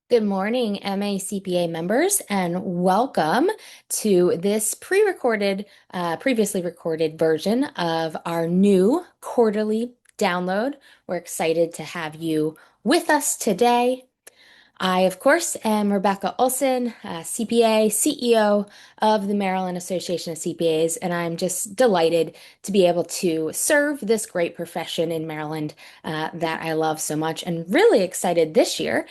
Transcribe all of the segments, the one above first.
Good morning, MACPA members, and welcome to this previously recorded version of our new quarterly download. We're excited to have you with us today. I, of course, am Rebekah Olson, CPA, CEO of the Maryland Association of CPAs, and I'm just delighted to be able to serve this great profession in Maryland that I love so much, and really excited this year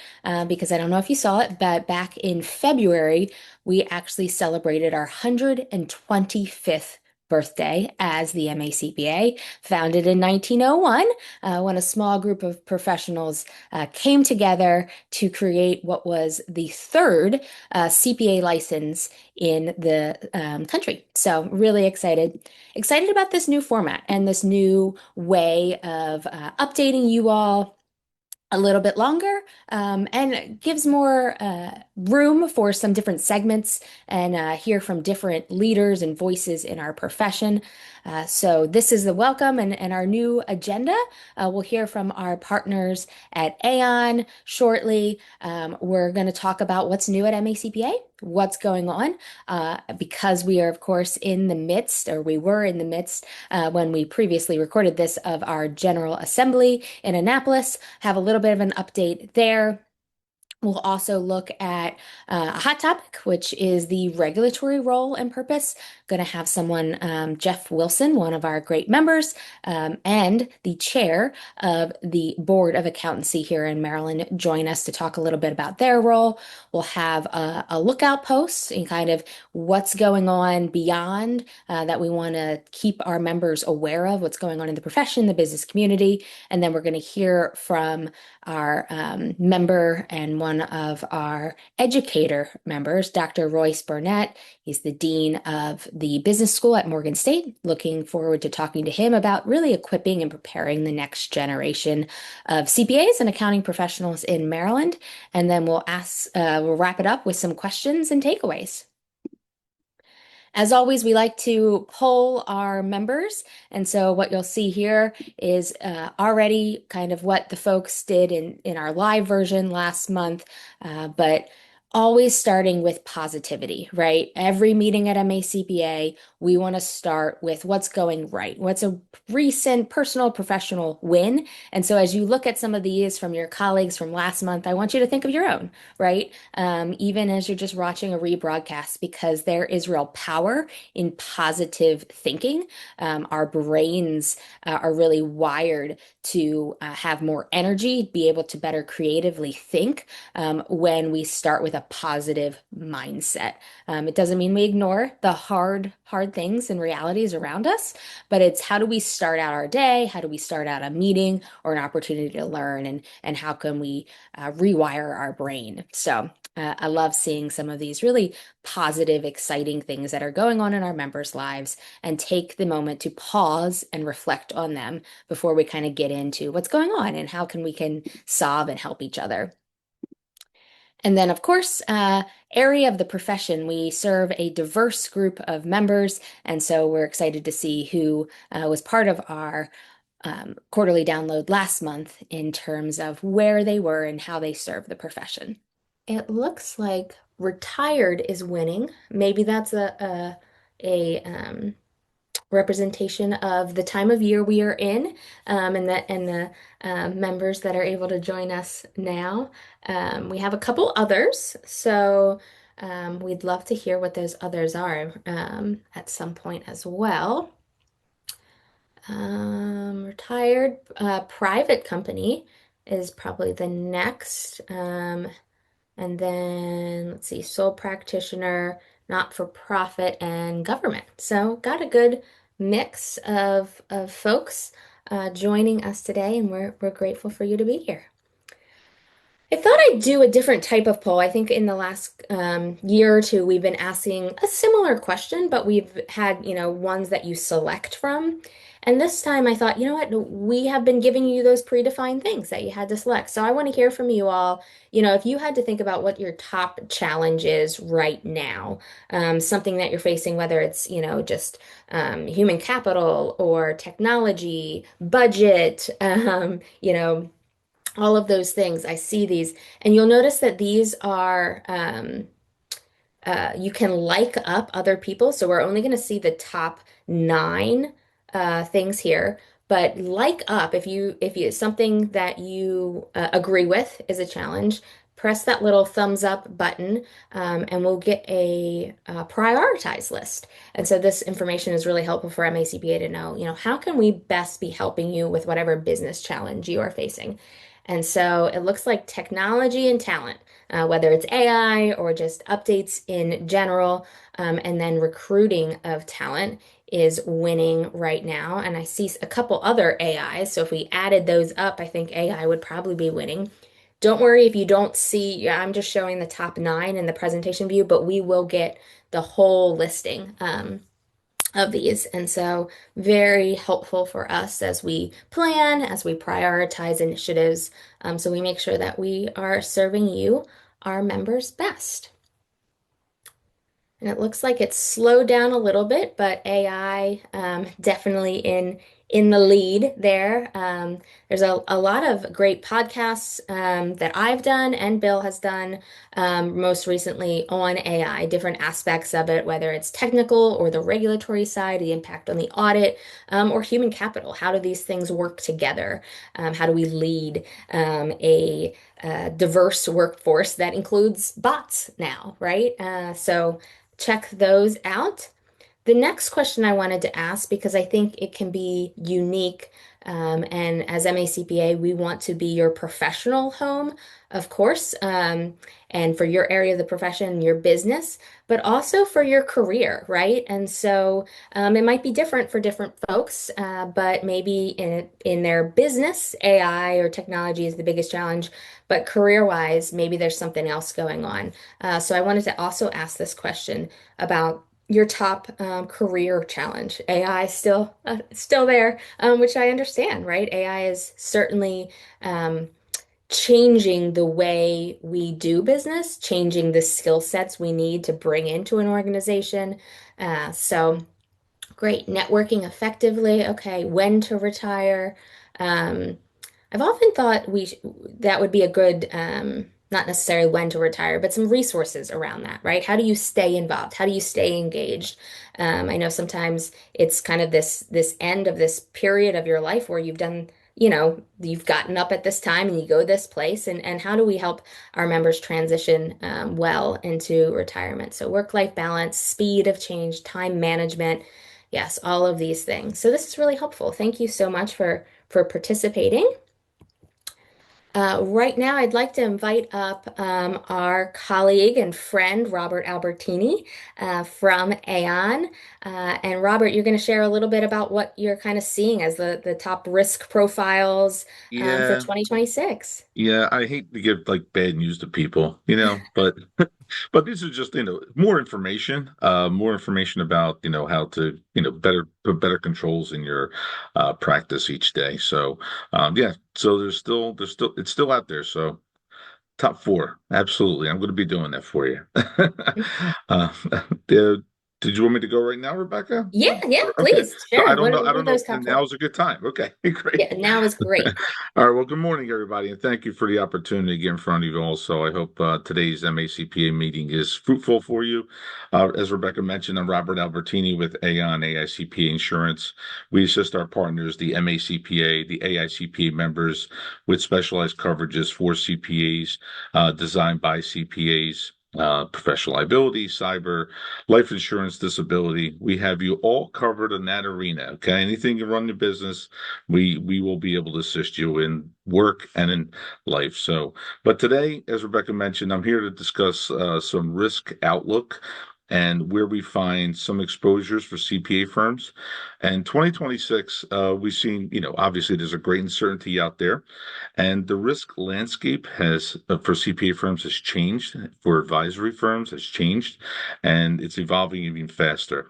because I don't know if you saw it, but back in February, we actually celebrated our 125th birthday as the MACPA, founded in 1901, when a small group of professionals came together to create what was the third CPA license in the country. So really excited about this new format and this new way of updating you all a little bit longer, and gives more room for some different segments and hear from different leaders and voices in our profession. So this is the welcome and our new agenda. We'll hear from our partners at Aon shortly. We're going to talk about what's new at MACPA, what's going on, because we are, of course, in the midst, or we were in the midst when we previously recorded this, of our General Assembly in Annapolis. Have a little bit of an update there. We'll also look at a hot topic, which is the regulatory role and purpose. Going to have someone, Jeff Wilson, one of our great members, and the chair of the Board of Accountancy here in Maryland, join us to talk a little bit about their role. We'll have a lookout post and kind of what's going on beyond that we want to keep our members aware of, what's going on in the profession, the business community. And then we're going to hear from our member and one of our educator members, Dr. Royce Burnett. He's the dean of the business school at Morgan State. Looking forward to talking to him about really equipping and preparing the next generation of CPAs and accounting professionals in Maryland. And then we'll wrap it up with some questions and takeaways. As always, we like to poll our members. And so what you'll see here is already kind of what the folks did in our live version last month, but always starting with positivity, right? Every meeting at MACPA, we want to start with what's going right. What's a recent personal, professional win? And so as you look at some of these from your colleagues from last month, I want you to think of your own, right? Even as you're just watching a rebroadcast, because there is real power in positive thinking. Our brains are really wired to have more energy, be able to better creatively think when we start with a positive mindset. It doesn't mean we ignore the hard things and realities around us, but it's how do we start out our day? How do we start out a meeting or an opportunity to learn? And how can we rewire our brain? So I love seeing some of these really positive, exciting things that are going on in our members' lives and take the moment to pause and reflect on them before we kind of get into what's going on and how we can solve and help each other. And then, of course, area of the profession, we serve a diverse group of members. And so we're excited to see who was part of our quarterly download last month in terms of where they were and how they serve the profession. It looks like retired is winning. Maybe that's a representation of the time of year we are in, and the members that are able to join us now. We have a couple others, so we'd love to hear what those others are at some point as well. Retired private company is probably the next. And then let's see, sole practitioner, not-for-profit, and government. So got a good mix of folks joining us today, and we're grateful for you to be here. I thought I'd do a different type of poll. I think in the last year or two, we've been asking a similar question, but we've had, ones that you select from. And this time I thought, you know what, we have been giving you those predefined things that you had to select. So I want to hear from you all, if you had to think about what your top challenge is right now, something that you're facing, whether it's, just human capital or technology, budget, all of those things. I see these, and you'll notice that these are you can like up other people. So we're only going to see the top nine things here. But like up, if you something that you agree with is a challenge, press that little thumbs up button, and we'll get a prioritize list. And so this information is really helpful for MACPA to know, how can we best be helping you with whatever business challenge you are facing. And so it looks like technology and talent, whether it's AI or just updates in general, and then recruiting of talent is winning right now. And I see a couple other AIs. So if we added those up, I think AI would probably be winning. Don't worry if you don't see, yeah, I'm just showing the top nine in the presentation view, but we will get the whole listing. Of these. And so, very helpful for us as we plan, as we prioritize initiatives, so we make sure that we are serving you, our members, best. And it looks like it's slowed down a little bit, but AI definitely in the lead there. There's a lot of great podcasts that I've done and Bill has done most recently on AI, different aspects of it, whether it's technical or the regulatory side, the impact on the audit, or human capital. How do these things work together? How do we lead a diverse workforce that includes bots now, right? So check those out. The next question I wanted to ask, because I think it can be unique, and as MACPA, we want to be your professional home, of course, and for your area of the profession, your business, but also for your career, right? And so it might be different for different folks, but maybe in their business, AI or technology is the biggest challenge, but career-wise, maybe there's something else going on. So I wanted to also ask this question about your top career challenge. AI still there, which I understand, right? AI is certainly changing the way we do business, changing the skill sets we need to bring into an organization. So great, networking effectively. Okay, when to retire. Um, I've often thought that would be a good, not necessarily when to retire, but some resources around that, right? How do you stay involved? How do you stay engaged? I know sometimes it's kind of this end of this period of your life where you've done, you've gotten up at this time and you go this place, and how do we help our members transition well into retirement? So work-life balance, speed of change, time management, yes, all of these things. So this is really helpful. Thank you so much for participating. Right now, I'd like to invite up our colleague and friend, Robert Albertini from Aon. And Robert, you're going to share a little bit about what you're kind of seeing as the top risk profiles for Yeah, 2026. yeah, I hate to give like bad news to people, but but this is just, more information about, how to, better put better controls in your practice each day. So, yeah, so there's still it's still out there. So, top four, absolutely. I'm going to be doing that for you. Did, did you want me to go right now, Rebecca? Yeah, yeah, Okay. please, So I sure. don't know. I What are don't know those if top four? now's a good time. Okay, great. Yeah, now is great. All right. Well, good morning, everybody, and thank you for the opportunity to get in front of you also. I hope today's MACPA meeting is fruitful for you. As Rebecca mentioned, I'm Robert Albertini with Aon AICPA Insurance. We assist our partners, the MACPA, the AICPA members, with specialized coverages for CPAs, designed by CPAs. Professional liability, cyber, life insurance, disability. We have you all covered in that arena. Okay. Anything you run your business, we will be able to assist you in work and in life. So, but today, as Rebecca mentioned, I'm here to discuss some risk outlook and where we find some exposures for CPA firms. And 2026, we've seen, obviously there's a great uncertainty out there, and the risk landscape has for CPA firms has changed, for advisory firms has changed, and it's evolving even faster.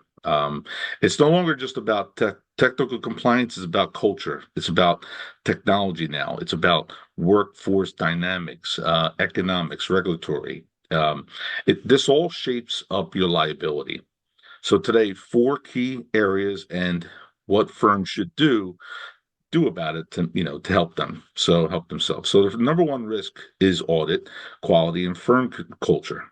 It's no longer just about technical compliance, it's about culture. It's about technology now. It's about workforce dynamics, economics, regulatory. This all shapes up your liability. So today, four key areas and what firms should do do about it to help them, so help themselves. So the number one risk is audit quality and firm culture.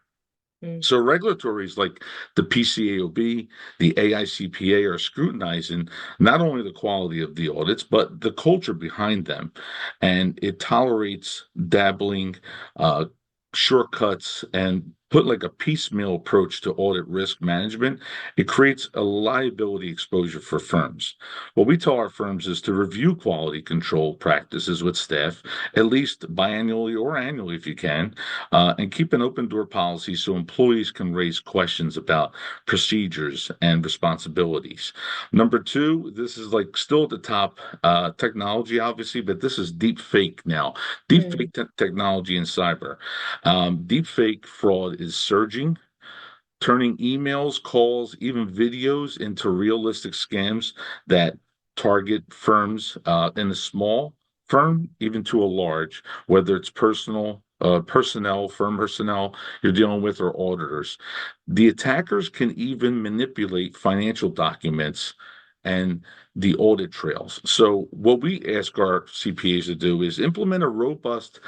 Mm, So regulatories like the PCAOB, the AICPA are scrutinizing not only the quality of the audits, but the culture behind them. And it tolerates dabbling, uh, shortcuts, and put like a piecemeal approach to audit risk management. It creates a liability exposure for firms. What we tell our firms is to review quality control practices with staff, at least biannually or annually if you can, and keep an open door policy so employees can raise questions about procedures and responsibilities. Number two, this is like still at the top, technology, obviously, but this is deep fake now. Deep mm, fake technology and cyber. Deep fake fraud is surging, turning emails, calls, even videos into realistic scams that target firms in a small firm, even to a large, whether it's personnel, firm personnel you're dealing with, or auditors. The attackers can even manipulate financial documents and the audit trails. So, what we ask our CPAs to do is implement a robust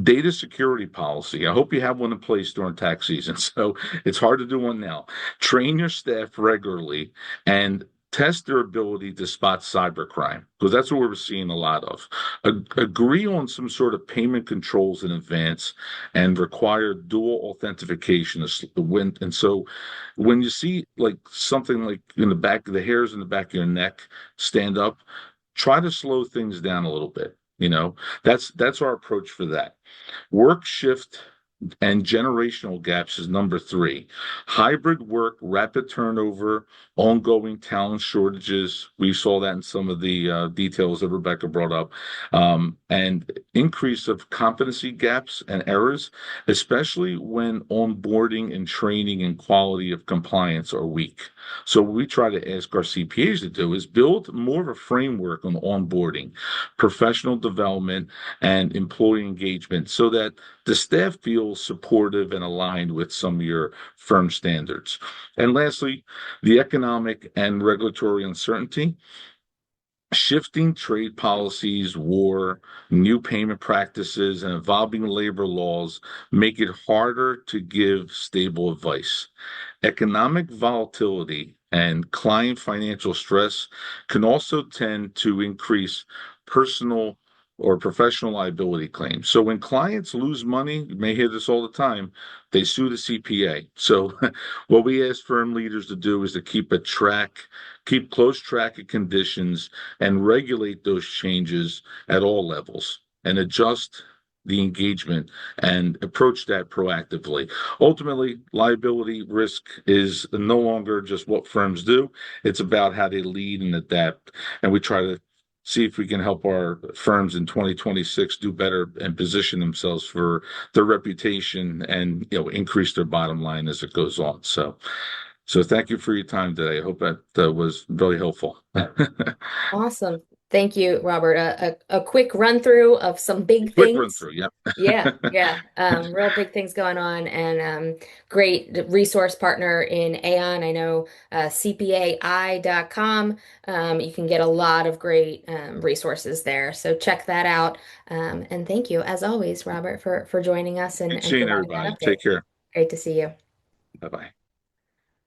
data security policy. I hope you have one in place during tax season. So, it's hard to do one now. Train your staff regularly and test their ability to spot cybercrime, because that's what we're seeing a lot of. Agree on some sort of payment controls in advance and require dual authentication. And so when you see like something like in the back of the hairs in the back of your neck stand up, try to slow things down a little bit. That's our approach for that. Work shift and generational gaps is number three. Hybrid work, rapid turnover, ongoing talent shortages. We saw that in some of the details that Rebekah brought up, and increase of competency gaps and errors, especially when onboarding and training and quality of compliance are weak. So, what we try to ask our CPAs to do is build more of a framework on onboarding, professional development, and employee engagement so that the staff feels supportive and aligned with some of your firm standards. And lastly, the economic and regulatory uncertainty. Shifting trade policies, war, new payment practices, and evolving labor laws make it harder to give stable advice. Economic volatility and client financial stress can also tend to increase personal or professional liability claims. So when clients lose money, you may hear this all the time, they sue the CPA. So what we ask firm leaders to do is to keep close track of conditions and regulate those changes at all levels and adjust the engagement and approach that proactively. Ultimately, liability risk is no longer just what firms do, it's about how they lead and adapt. And we try to see if we can help our firms in 2026 do better and position themselves for their reputation and increase their bottom line as it goes on. So thank you for your time today. I hope that was very helpful. awesome. Thank you, Robert. A quick run through of some big Quick run things. through, yeah. Yeah, yeah. Real big things going on, and great resource partner in Aon. I know CPAI.com. You can get a lot of great resources there. So check that out. And thank you, as always, Robert, for joining us Good and seeing providing that everybody. update. Take care. Great to see you. Bye bye.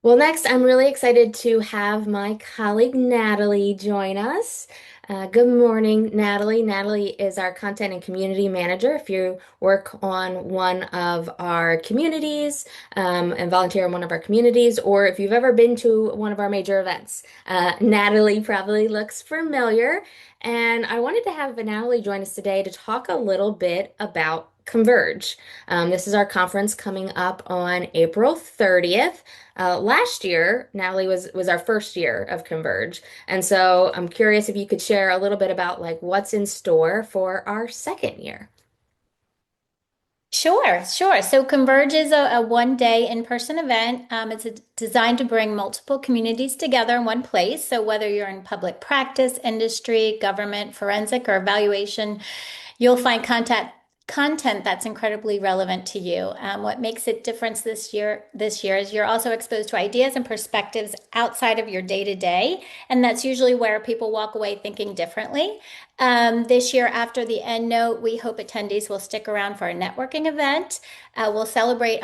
Well, next, I'm really excited to have my colleague Natalie join us. Good morning, Natalie. Natalie is our content and community manager. If you work on one of our communities and volunteer in one of our communities, or if you've ever been to one of our major events, Natalie probably looks familiar. And I wanted to have Natalie join us today to talk a little bit about Converge. This is our conference coming up on April 30th. Last year, Natalie was our first year of Converge, and so I'm curious if you could share a little bit about like what's in store for our second year. Sure, sure. So Converge is a one-day in-person event. Designed to bring multiple communities together in one place. So whether you're in public practice, industry, government, forensic, or evaluation, you'll find content that's incredibly relevant to you. What makes it different this year is you're also exposed to ideas and perspectives outside of your day to day, and that's usually where people walk away thinking differently. This year, after the end note, we hope attendees will stick around for a networking event. We'll celebrate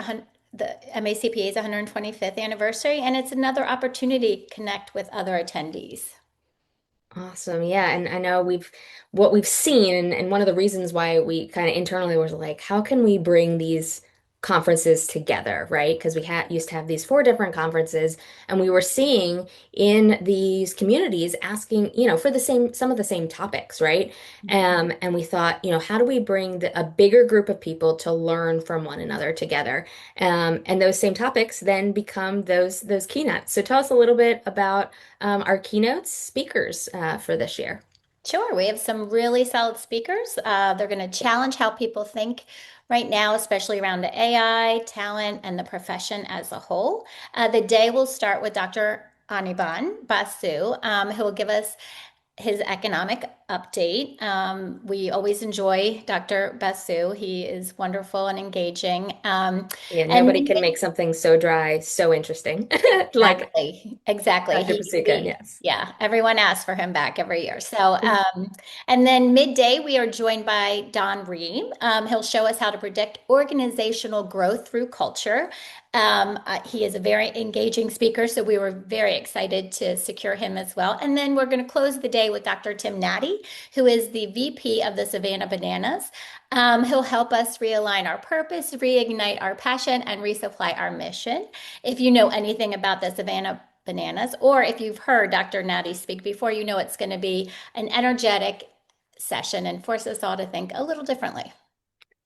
the MACPA's 125th anniversary, and it's another opportunity to connect with other attendees. Awesome. Yeah. And I know what we've seen, and one of the reasons why we kind of internally was like, how can we bring these conferences together, right? Because we had used to have these four different conferences, and we were seeing in these communities asking, for some of the same topics, right? And we thought, how do we bring a bigger group of people to learn from one another together? And those same topics then become those keynotes. So tell us a little bit about our keynote speakers for this year. Sure, we have some really solid speakers. They're going to challenge how people think right now, especially around the AI, talent, and the profession as a whole. The day will start with Dr. Anirban Basu, who will give us his economic update. We always enjoy Dr. Basu. He is wonderful and engaging. Yeah, And nobody can make something so dry, so interesting. Like exactly. Dr. Pasuka, yes. Yeah, everyone asks for him back every year. And then midday, we are joined by Don Ream. He'll show us how to predict organizational growth through culture. He is a very engaging speaker, so we were very excited to secure him as well. And then we're going to close the day with Dr. Tim Natty, who is the VP of the Savannah Bananas. He'll help us realign our purpose, reignite our passion, and resupply our mission. If you know anything about the Savannah Bananas, or if you've heard Dr. Natty speak before, you know it's going to be an energetic session and force us all to think a little differently.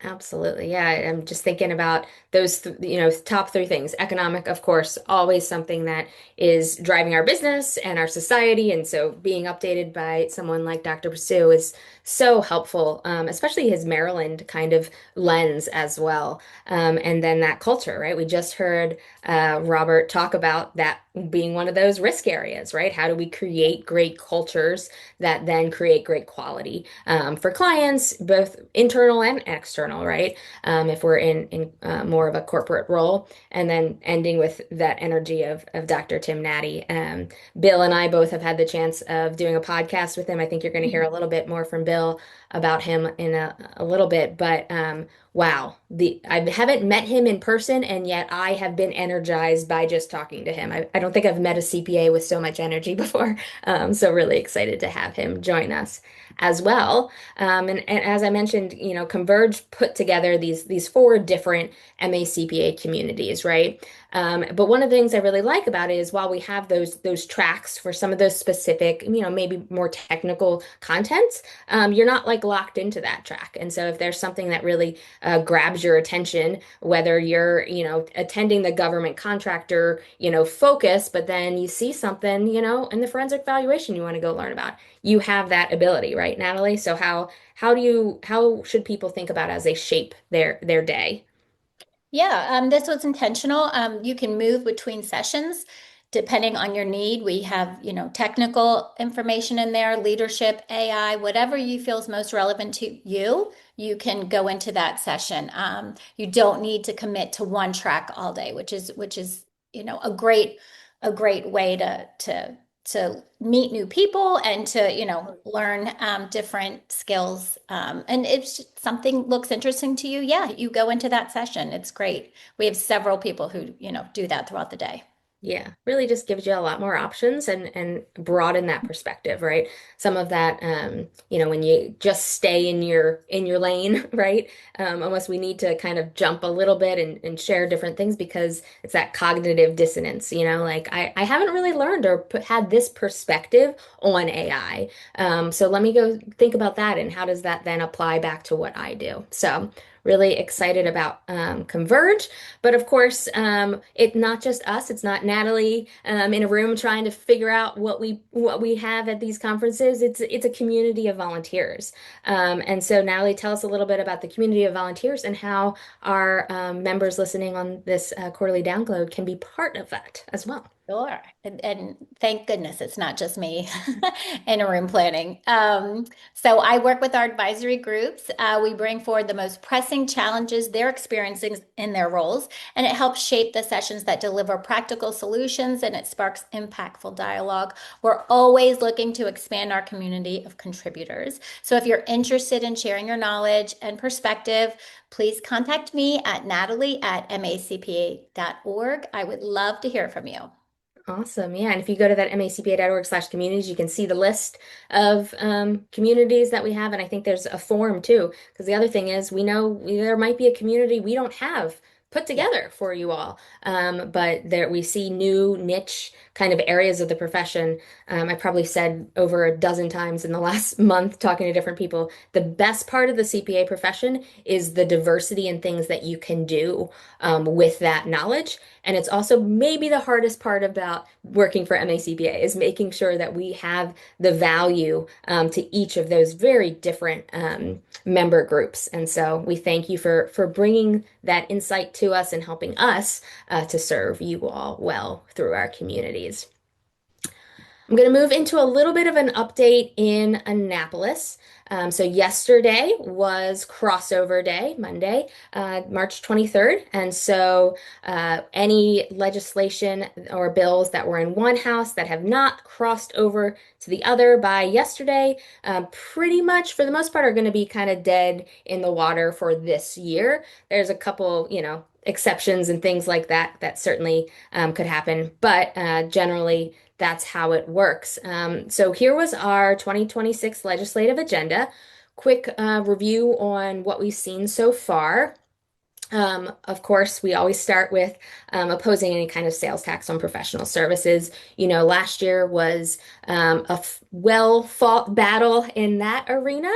Absolutely. Yeah, I'm just thinking about those, top three things. Economic, of course, always something that is driving our business and our society. And so being updated by someone like Dr. Pursue is so helpful, especially his Maryland kind of lens as well. And then that culture, right? We just heard Robert talk about that being one of those risk areas, right? How do we create great cultures that then create great quality for clients, both internal and external, right? If we're in more of a corporate role, and then ending with that energy of Dr. Tim Natty. Bill and I both have had the chance of doing a podcast with him. I think you're going to hear a little bit more from Bill about him in a little bit, but wow, I haven't met him in person, and yet I have been energized by just talking to him. I don't think I've met a CPA with so much energy before, so really excited to have him join us as well. And as I mentioned, Converge put together these four different MACPA communities, right? But one of the things I really like about it is while we have those tracks for some of those specific, maybe more technical contents, you're not like locked into that track. And so if there's something that really grabs your attention, whether you're, attending the government contractor, focus, but then you see something, in the forensic valuation you want to go learn about, you have that ability, right, Natalie? So how should people think about as they shape their day? Yeah, this was intentional. You can move between sessions depending on your need. We have, technical information in there, leadership, AI, whatever you feel is most relevant to you, you can go into that session. You don't need to commit to one track all day, which is, a great way to meet new people and to learn different skills, and if something looks interesting to you, yeah, you go into that session. It's great. We have several people who do that throughout the day. Yeah, really just gives you a lot more options and broaden that perspective, right? Some of that, when you just stay in your lane, right? Almost we need to kind of jump a little bit and share different things because it's that cognitive dissonance, like I haven't really learned or had this perspective on AI. So let me go think about that and how does that then apply back to what I do? So really excited about Converge. But of course, it's not just us. It's not Natalie in a room trying to figure out what we have at these conferences. It's a community of volunteers. And so Natalie, tell us a little bit about the community of volunteers and how our members listening on this quarterly download can be part of that as well. Sure. And thank goodness it's not just me in a room planning. So I work with our advisory groups. We bring forward the most pressing challenges they're experiencing in their roles, and it helps shape the sessions that deliver practical solutions and it sparks impactful dialogue. We're always looking to expand our community of contributors. So if you're interested in sharing your knowledge and perspective, please contact me at natalie@macpa.org. I would love to hear from you. Awesome. Yeah. And if you go to that macpa.org/communities, you can see the list of communities that we have. And I think there's a form too, because the other thing is we know there might be a community we don't have put Yeah. together for you all. But there we see new niche kind of areas of the profession. I probably said over a dozen times in the last month talking to different people, the best part of the CPA profession is the diversity in things that you can do with that knowledge. And it's also maybe the hardest part about working for MACPA is making sure that we have the value to each of those very different member groups. And so we thank you for bringing that insight to us and helping us to serve you all well through our communities. I'm going to move into a little bit of an update in Annapolis. So yesterday was crossover day, Monday, March 23rd. And so any legislation or bills that were in one house that have not crossed over to the other by yesterday, pretty much for the most part are going to be kind of dead in the water for this year. There's a couple, exceptions and things like that that certainly could happen. But generally, that's how it works. So here was our 2026 legislative agenda. Quick review on what we've seen so far. Of course, we always start with opposing any kind of sales tax on professional services. Last year was well-fought battle in that arena.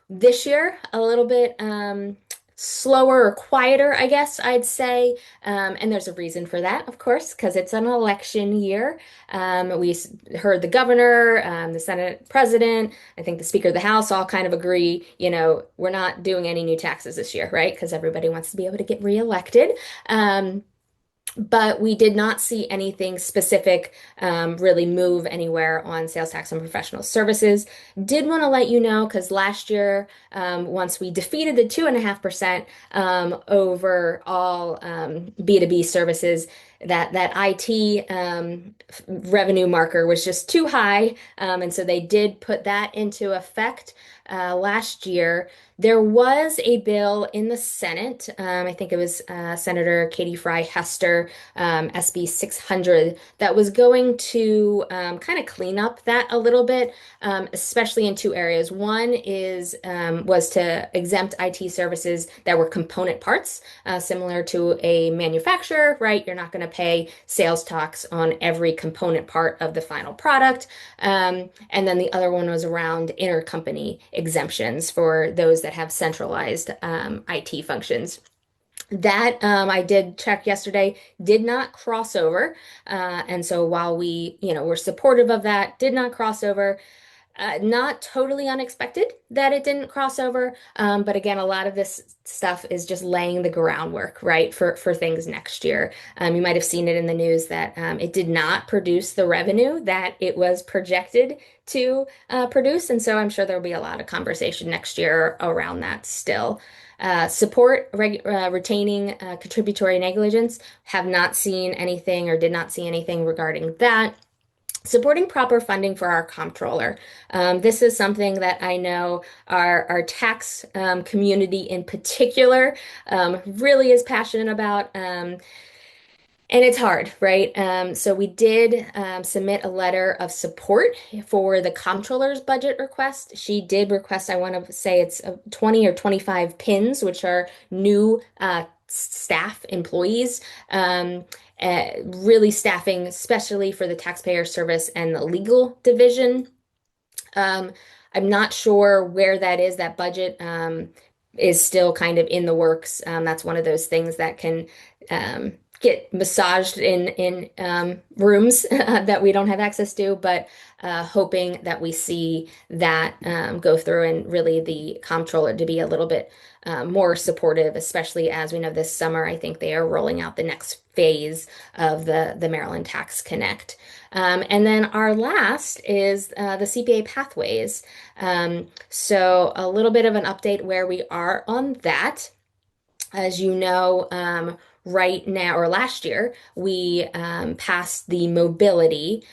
This year, a little bit slower or quieter, I guess I'd say. And there's a reason for that, of course, because it's an election year. We heard the governor, the Senate president, I think the Speaker of the House all kind of agree, we're not doing any new taxes this year, right? Because everybody wants to be able to get reelected. But we did not see anything specific really move anywhere on sales tax on professional services. Did want to let you know, because last year, once we defeated the 2.5% over all B2B services, that IT revenue marker was just too high. And so they did put that into effect last year. There was a bill in the Senate. I think it was Senator Katie Fry Hester, SB 600, that was going to kind of clean up that a little bit, especially in two areas. One was to exempt IT services that were component parts, similar to a manufacturer, right? You're not going to pay sales tax on every component part of the final product. And then the other one was around intercompany exemptions for those that have centralized IT functions. That I did check yesterday, did not cross over. And so while we're supportive of that, did not cross over. Not totally unexpected that it didn't cross over, but again, a lot of this stuff is just laying the groundwork, right, for things next year. You might have seen it in the news that it did not produce the revenue that it was projected to produce, and so I'm sure there'll be a lot of conversation next year around that still. Support retaining contributory negligence, have not seen anything or did not see anything regarding that. Supporting proper funding for our comptroller. This is something that I know our tax community in particular really is passionate about. And it's hard, right? So we did submit a letter of support for the comptroller's budget request. She did request, I want to say it's 20 or 25 pins, which are new staff employees. Really staffing, especially for the taxpayer service and the legal division. Um, I'm not sure where that is. That budget is still kind of in the works. That's one of those things that can get massaged in rooms that we don't have access to, but hoping that we see that go through and really the comptroller to be a little bit more supportive, especially as we know this summer, I think they are rolling out the next phase of the Maryland Tax Connect. And then our last is the CPA pathways. So a little bit of an update where we are on that. As you know, right now or last year, we passed the mobility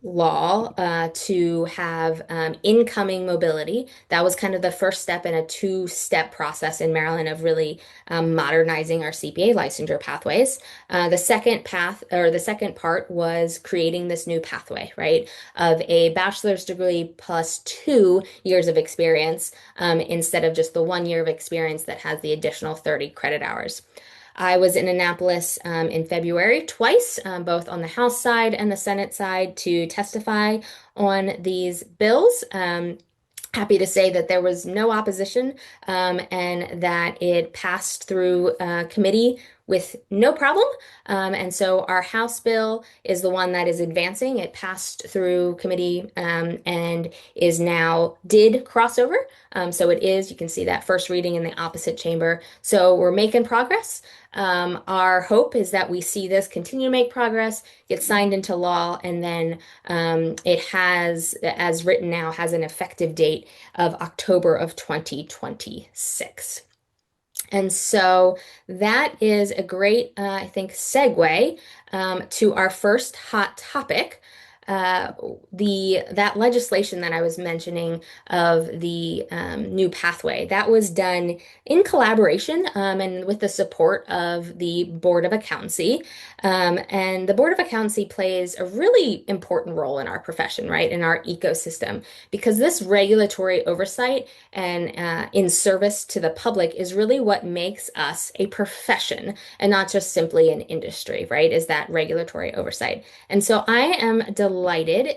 law to have incoming mobility. That was kind of the first step in a two-step process in Maryland of really modernizing our CPA licensure pathways. The second path or the second part was creating this new pathway, right, of a bachelor's degree plus 2 years of experience instead of just the 1 year of experience that has the additional 30 credit hours. I was in Annapolis in February twice, both on the House side and the Senate side, to testify on these bills. Happy to say that there was no opposition and that it passed through committee with no problem. And so our House bill is the one that is advancing. It passed through committee and is now did crossover. So it is, you can see that first reading in the opposite chamber. So we're making progress. Our hope is that we see this continue to make progress, get signed into law, and then it has, as written now, has an effective date of October of 2026. And so that is a great, I think, segue to our first hot topic. Uh, the that legislation that I was mentioning of the new pathway that was done in collaboration and with the support of the Board of Accountancy. And the Board of Accountancy plays a really important role in our profession, right, in our ecosystem, because this regulatory oversight and in service to the public is really what makes us a profession and not just simply an industry, right? Is that regulatory oversight. And so I am delighted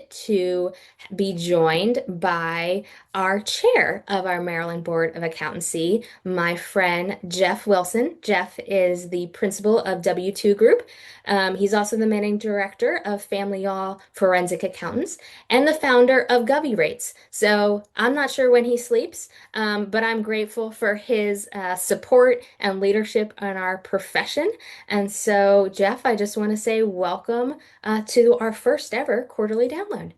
to be joined by our chair of our Maryland Board of Accountancy, my friend Jeff Wilson. Jeff is the principal of W2 Group. He's also the managing director of Family Law Forensic Accountants and the founder of Govy Rates. So I'm not sure when he sleeps, but I'm grateful for his support and leadership in our profession. And so, Jeff, I just want to say welcome to our first ever quarterly download.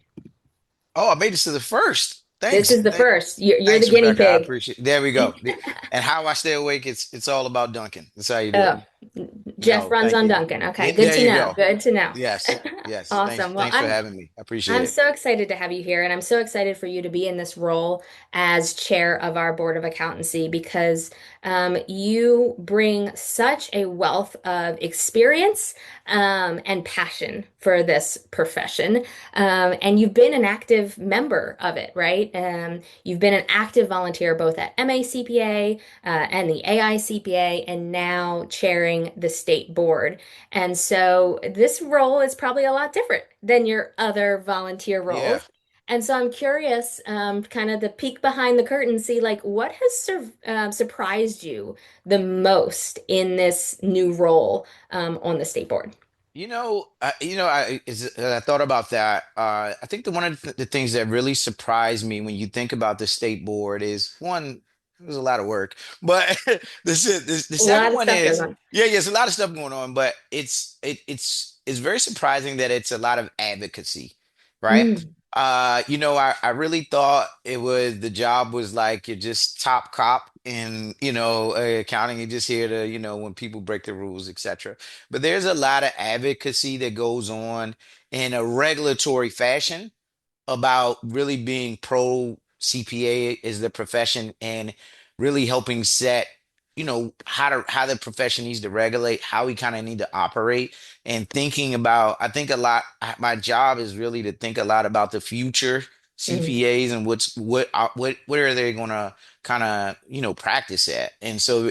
Oh, I made it to the first. This Thanks. is the first. You're the Thanks, guinea Rebecca. I pig. appreciate it. There we go. And how I stay awake, it's all about Duncan. That's how you do it. Oh, Jeff runs Thank on you. Duncan. Okay, Yeah, good there to you know. go. Good to know. Yes. Yes. Thanks. Awesome. Well, Thanks for I'm having me. I appreciate I'm it. so excited to have you here, and I'm so excited for you to be in this role as chair of our Board of Accountancy because you bring such a wealth of experience and passion for this profession. And you've been an active member of it, right? You've been an active volunteer both at MACPA and the AICPA, and now chairing the state board. And so this role is probably a lot different than your other volunteer Yeah. roles. And so I'm curious, kind of the peek behind the curtain, see like what has surprised you the most in this new role on the state board? I thought about that. I think one of the things that really surprised me when you think about the state board is one, it was a lot of work, but the A second lot of one stuff goes is, on. yeah, there's a lot of stuff going on, but it's very surprising that it's a lot of advocacy, right? Mm, I really thought the job was like you're just top cop in, accounting. You're just here to, when people break the rules, etc. But there's a lot of advocacy that goes on in a regulatory fashion about really being pro CPA as the profession and really helping set, how the profession needs to regulate, how we kind of need to operate, and thinking about, I think a lot, my job is really to think a lot about the future mm, CPAs and what are they going to kind of, practice at. And so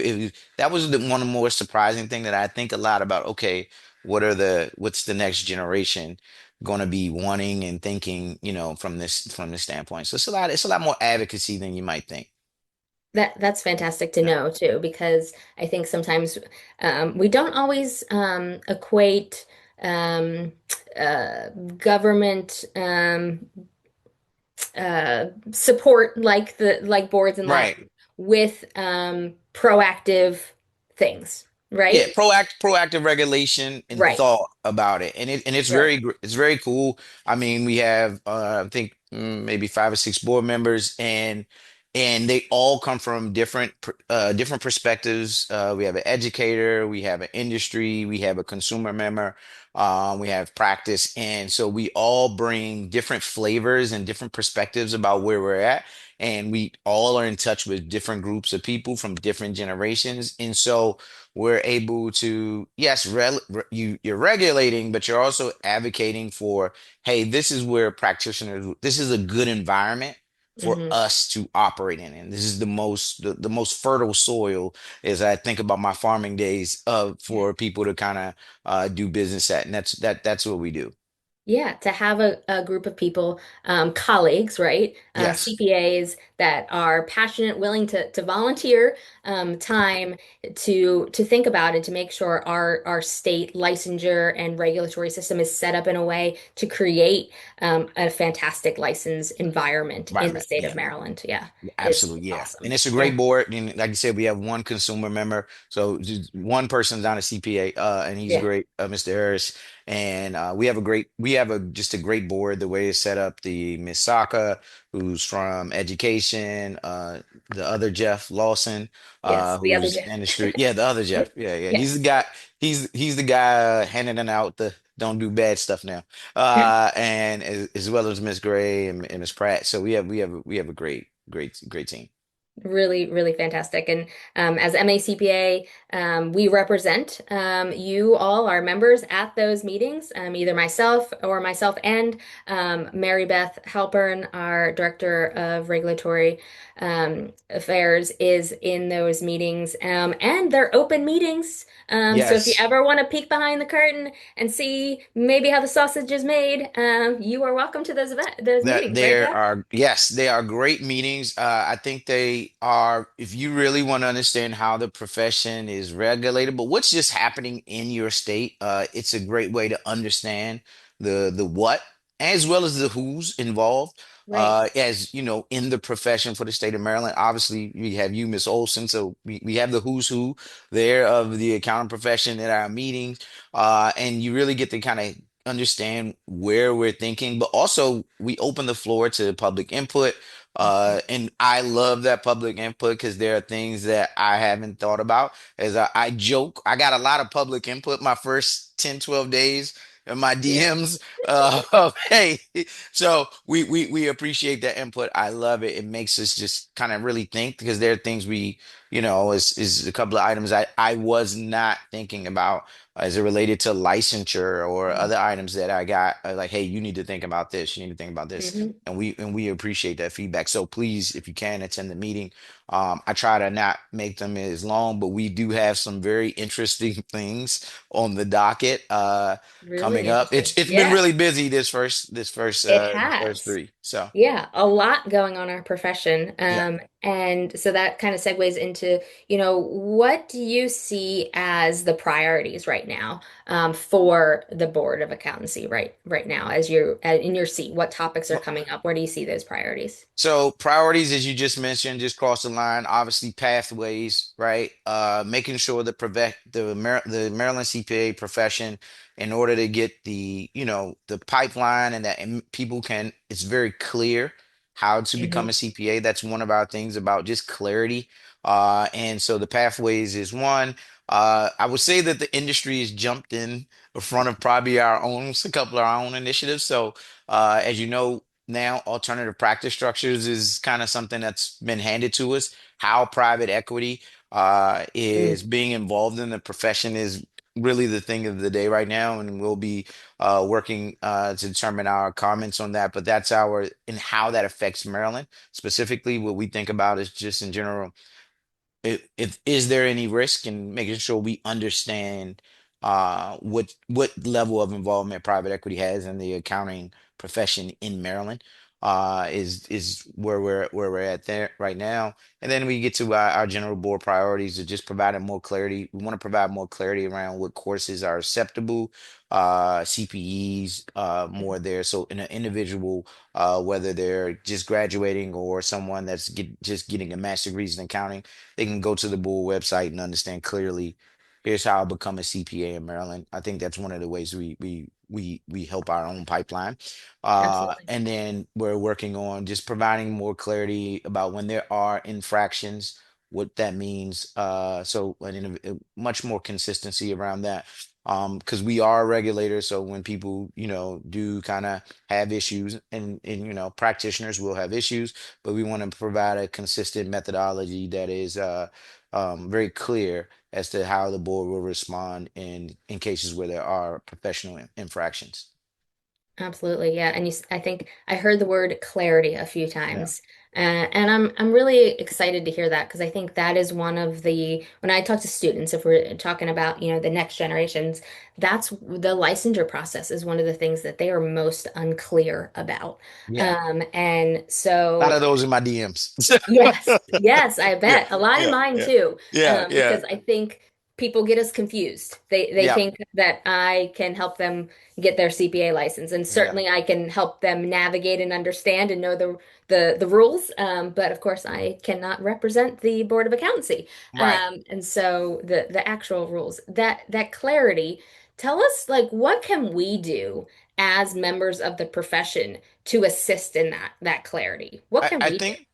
that was one of the more surprising thing that I think a lot about, okay, what's the next generation going to be wanting and thinking, from this standpoint. So it's a lot more advocacy than you might think. That's fantastic to know too, because I think sometimes we don't always equate um, government support like the like boards and Right. labs with proactive things, Yeah, right? proactive regulation and Right, thought about it, and it's right. it's very cool. I mean, we have I think maybe five or six board members, and they all come from different perspectives. We have an educator, we have an industry, we have a consumer member, we have practice, and so we all bring different flavors and different perspectives about where we're at, and we all are in touch with different groups of people from different generations, and so we're able to, yes, you're regulating, but you're also advocating for, hey, this is where practitioners, this is a good environment for Hmm. us to operate in, and this is the most fertile soil, as I think about my farming days, for people to kind of do business at, and that's what we do. Yeah, to have a group of people, colleagues, right? Yes. CPAs that are passionate, willing to volunteer time to think about and to make sure our state licensure and regulatory system is set up in a way to create a fantastic license environment in the Environment. state of Yeah. Maryland. Yeah, Absolutely, it's yeah. awesome. And it's a Yeah, great board. And like you said, we have one consumer member. So just one person's on a CPA, and he's yeah, great, Mr. Harris. And we have a just a great board, the way it's set up. The Miss Saka, who's from education, the other Jeff Lawson, yes. The other who's day. industry. Yeah, the other Jeff. Yeah, yeah. Yeah. He's the guy, he's the guy handing out the don't do bad stuff now. And as well as Miss Gray and Miss Pratt. So we have a great team. Really, really fantastic. And as MACPA, we represent you all, our members, at those meetings. Either myself and Mary Beth Halpern, our Director of Regulatory Affairs, is in those meetings. And they're open meetings. So if you Yes. ever want to peek behind the curtain and see maybe how the sausage is made, you are welcome to those That meetings, right, there Jeff? are, yes, they are great meetings. I think they are, if you really want to understand how the profession is regulated, but what's just happening in your state, it's a great way to understand the what as well as the who's involved. Right. As you know, in the profession for the state of Maryland, obviously we have you, Miss Olson, so we have the who's who there of the accounting profession at our meetings, and you really get to kind of understand where we're thinking, but also we open the floor to public input. And I love that public input because there are things that I haven't thought about. As I joke, I got a lot of public input my first 10, 12 days in my Yeah. DMs. Hey, so we appreciate that input. I love it. It makes us just kind of really think because there are things is a couple of items I was not thinking about as it related to licensure or other items that I got, like, hey, you need to think about this, you need to think about this. Hmm. And we appreciate that feedback. So please, if you can attend the meeting, I try to not make them as long, but we do have some very interesting things on the docket Really coming up. interesting. It's been Yeah, really busy it this first has. three. So Yeah, a lot going on in our profession. yeah. And so that kind of segues into, what do you see as the priorities right now for the Board of Accountancy right now as you're in your seat? What topics are coming up? Where do you see those priorities? So priorities, as you just mentioned, just cross the line. Obviously, pathways, right? Making sure that the Maryland CPA profession, in order to get the pipeline and that and people can, it's very clear how to become a Hmm. CPA. That's one of our things about just clarity. And so the pathways is one. I would say that the industry has jumped in front of probably a couple of our own initiatives. So as you know now, alternative practice structures is kind of something that's been handed to us. How private equity is being involved in the profession is really the thing of the day right now, and we'll be working to determine our comments on that. But that's our and how that affects Maryland specifically. What we think about is just in general, if is there any risk in making sure we understand what level of involvement private equity has in the accounting profession in Maryland. is where we're at there right now. And then we get to our general board priorities of just providing more clarity. We want to provide more clarity around what courses are acceptable, CPEs, more there. So in an individual, whether they're just graduating or someone that's just getting a master's degree in accounting, they can go to the board website and understand clearly, here's how I become a CPA in Maryland. I think that's one of the ways we help our own pipeline. Absolutely. And then we're working on just providing more clarity about when there are infractions, what that means. So much more consistency around that. Because we are a regulator, so when people, do kind of have issues, and practitioners will have issues, but we want to provide a consistent methodology that is very clear as to how the board will respond in cases where there are professional infractions. Absolutely, yeah. And I think I heard the word clarity a few Yeah. times, and I'm really excited to hear that because I think that is one of the when I talk to students, if we're talking about the next generations, that's the licensure process is one of the things that they are most unclear about, Yeah. and A lot so of those in my DMs. yes, yes, I Yeah, bet. A lot of yeah, mine yeah, too, yeah, yeah, because I think people get us confused. They yeah, think that I can help them get their CPA license, and yeah. certainly I can help them navigate and understand and know the rules. But of course, I cannot represent the Board of Accountancy, Right. and so the actual rules that clarity. Tell us, like, what can we do as members of the profession to assist in that clarity? What I, can I we do? think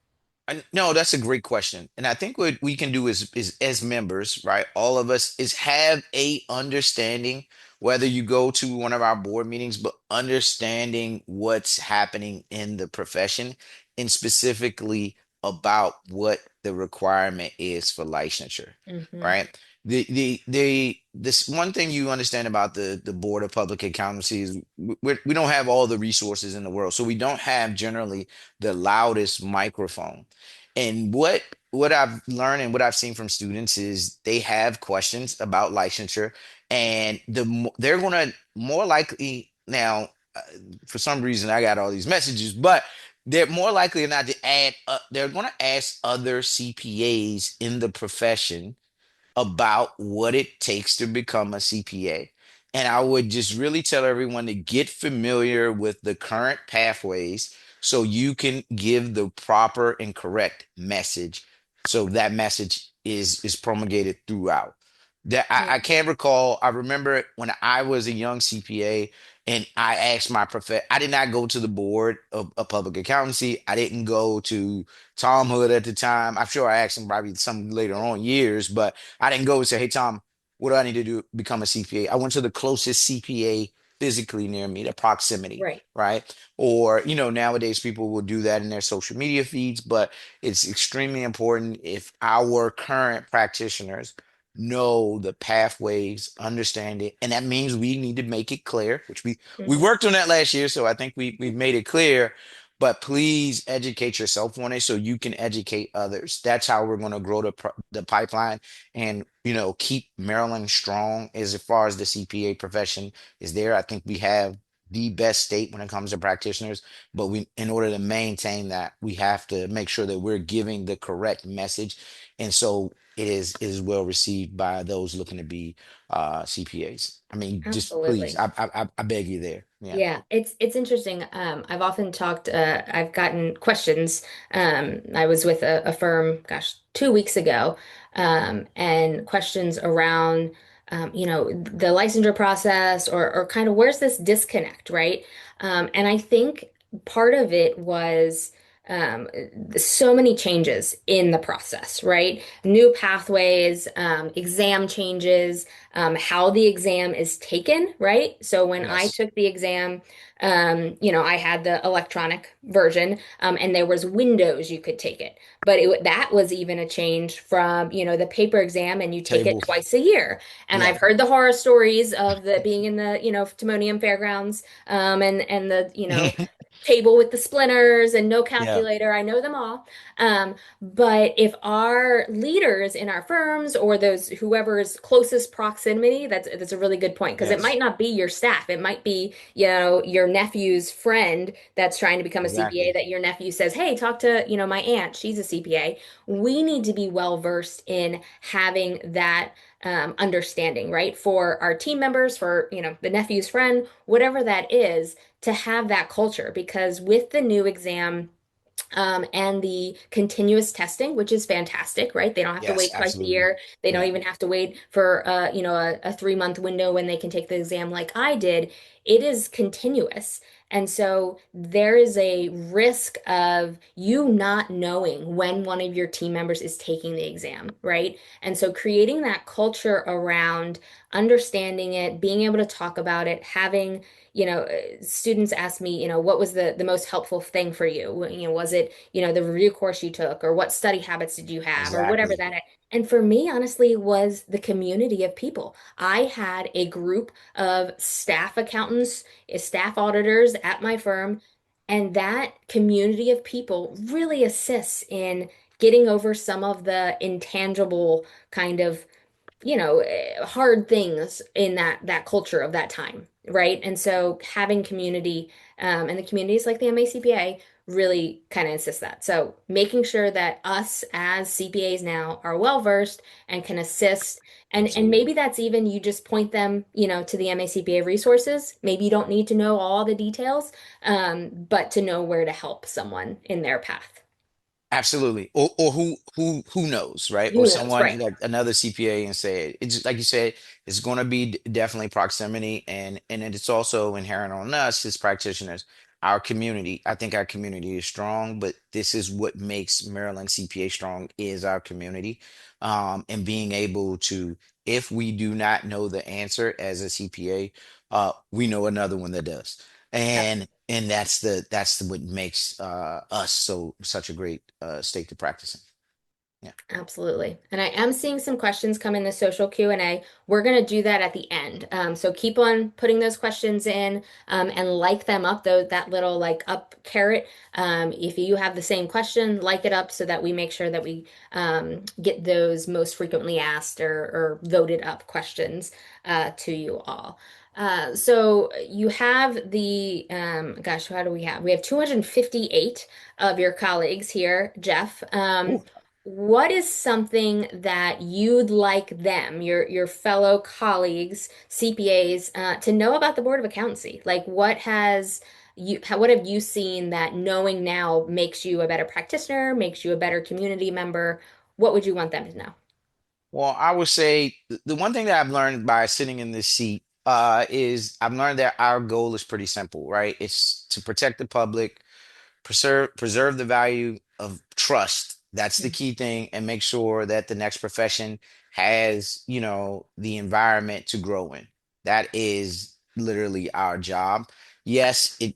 no, that's a great question. And I think what we can do is as members, right? All of us is have a understanding, whether you go to one of our board meetings, but understanding what's happening in the profession and specifically about what the requirement is for licensure, Hmm. right? This one thing you understand about the Board of Public Accountancy is we don't have all the resources in the world. So we don't have generally the loudest microphone. And what I've learned and what I've seen from students is they have questions about licensure, and they're going to more likely now. For some reason, I got all these messages, but they're more likely than not to add. They're going to ask other CPAs in the profession about what it takes to become a CPA. And I would just really tell everyone to get familiar with the current pathways so you can give the proper and correct message. So that message is promulgated throughout. That Yeah. I can't recall. I remember when I was a young CPA and I asked my I did not go to the board of public accountancy. I didn't go to Tom Hood at the time. I'm sure I asked him probably some later on years, but I didn't go and say, "Hey Tom, what do I need to do to become a CPA?" I went to the closest CPA physically near me, the proximity, Right. right? Or, nowadays people will do that in their social media feeds, but it's extremely important if our current practitioners know the pathways, understand it, and that means we need to make it clear, which we Hmm. worked on that last year, so I think we've made it clear. But please educate yourself on it so you can educate others. That's how we're going to grow the pipeline and keep Maryland strong as far as the CPA profession is there. I think we have the best state when it comes to practitioners, but in order to maintain that, we have to make sure that we're giving the correct message, and so it is well received by those looking to be CPAs. I mean, just please, Absolutely. I beg you there. Yeah. Yeah, it's interesting. I've often talked, I've gotten questions. I was with a firm, gosh, 2 weeks ago, and questions around, the licensure process or kind of where's this disconnect, right? And I think part of it was so many changes in the process, right? New pathways, exam changes, how the exam is taken, right? So when I Yes. took the exam, I had the electronic version, and there was windows you could take it. But that was even a change from, the paper exam, and you take it Table. twice a year. And Yeah. I've heard the horror stories of the being in the, Timonium Fairgrounds, and the, table with the splinters and no Yeah. calculator. I know them all. But if our leaders in our firms or those whoever is closest proximity proximity, that's a really good point because it Yes, might not be your staff. It might be, your nephew's friend that's trying to become a CPA exactly. that your nephew says, "Hey, talk to, my aunt. She's a CPA." We need to be well versed in having that understanding, right? For our team members, for, the nephew's friend, whatever that is, to have that culture because with the new exam and the continuous testing, which is fantastic, right? They don't have to Yes, wait twice a absolutely. year. They don't Yeah, even have to wait for a 3 month window when they can take the exam like I did. It is continuous. And so there is a risk of you not knowing when one of your team members is taking the exam, right? And so creating that culture around understanding it, being able to talk about it, having students ask me, what was the most helpful thing for you? Was it, the review course you took, or what study habits did you have, or whatever exactly. that. And for me, honestly, was the community of people. I had a group of staff accountants, staff auditors at my firm, and that community of people really assists in getting over some of the intangible kind of hard things in that culture of that time, right? And so having community and the communities like the MACPA really kind of insist that. So making sure that us as CPAs now are well versed and can assist. And Absolutely. maybe that's even you just point them, to the MACPA resources. Maybe you don't need to know all the details, but to know where to help someone in their path. Absolutely. Or who knows, right? Or Who knows, someone right? like another CPA and say it's like you said, it's going to be definitely proximity and it's also inherent on us as practitioners, our community. I think our community is strong, but this is what makes Maryland CPA strong is our community. And being able to, if we do not know the answer as a CPA, we know another one that does and that's what makes us such a great state to practice in. Yeah. Absolutely. And I am seeing some questions come in the social Q&A. We're going to do that at the end. So keep on putting those questions in and like them up, though, that little like up carrot. If you have the same question, like it up so that we make sure that we get those most frequently asked or voted up questions to you all. So you have gosh, how do we have? We have 258 of your colleagues here, Jeff. Ooh. What is something that you'd like them, your fellow colleagues, CPAs, to know about the Board of Accountancy? Like, what have you seen that knowing now makes you a better practitioner, makes you a better community member? What would you want them to know? Well, I would say the one thing that I've learned by sitting in this seat is I've learned that our goal is pretty simple, right? It's to protect the public, preserve the value of trust. That's the key thing, and make sure that the next profession has, the environment to grow in. That is literally our job. Yes, it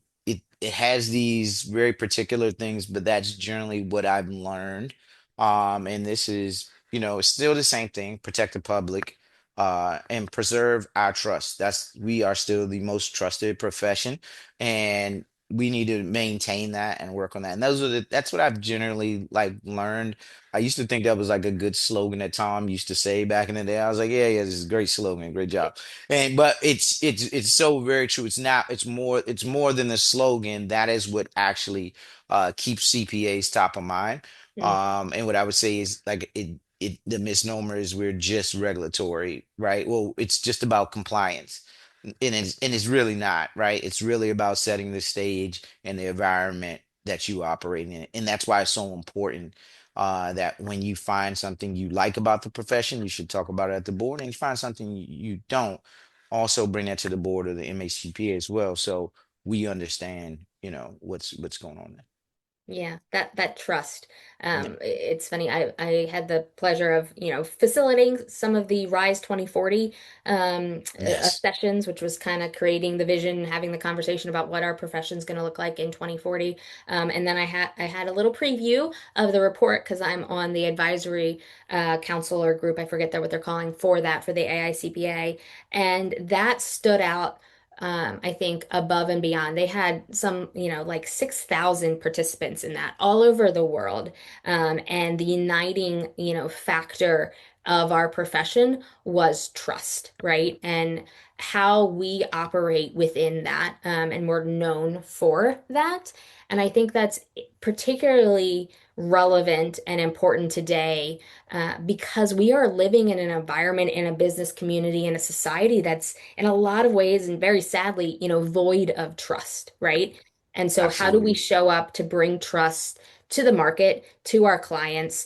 has these very particular things, but that's generally what I've learned. And this is, it's still the same thing, protect the public, and preserve our trust. We are still the most trusted profession. And we need to maintain that and work on that. And that's what I've generally like learned. I used to think that was like a good slogan that Tom used to say back in the day. I was like, yeah, yeah, this is a great slogan, great job. And but it's so very true. It's more than the slogan. That is what actually keeps CPAs top of mind. Mm, And what I would say is like the misnomer is we're just regulatory, right? Well, it's just about compliance and it's really not, right? It's really about setting the stage and the environment that you operate in. And that's why it's so important that when you find something you like about the profession, you should talk about it at the board. And you find something you don't, also bring that to the board of the MACPA as well. So we understand, what's going on there. yeah, that trust. Yeah. It's funny. I had the pleasure of, facilitating some of the Rise 2040 Yes. sessions, which was kind of creating the vision, having the conversation about what our profession is going to look like in 2040. And then I had a little preview of the report because I'm on the advisory council or group. I forget what they're calling for that for the AICPA, and that stood out. I think above and beyond. They had some, like 6,000 participants in that all over the world. And the uniting, factor of our profession was trust, right? And how we operate within that. And we're known for that. And I think that's particularly relevant and important today because we are living in an environment, in a business community, in a society that's in a lot of ways and very sadly, void of trust, right? And so, how do we Absolutely. show up to bring trust to the market, to our clients,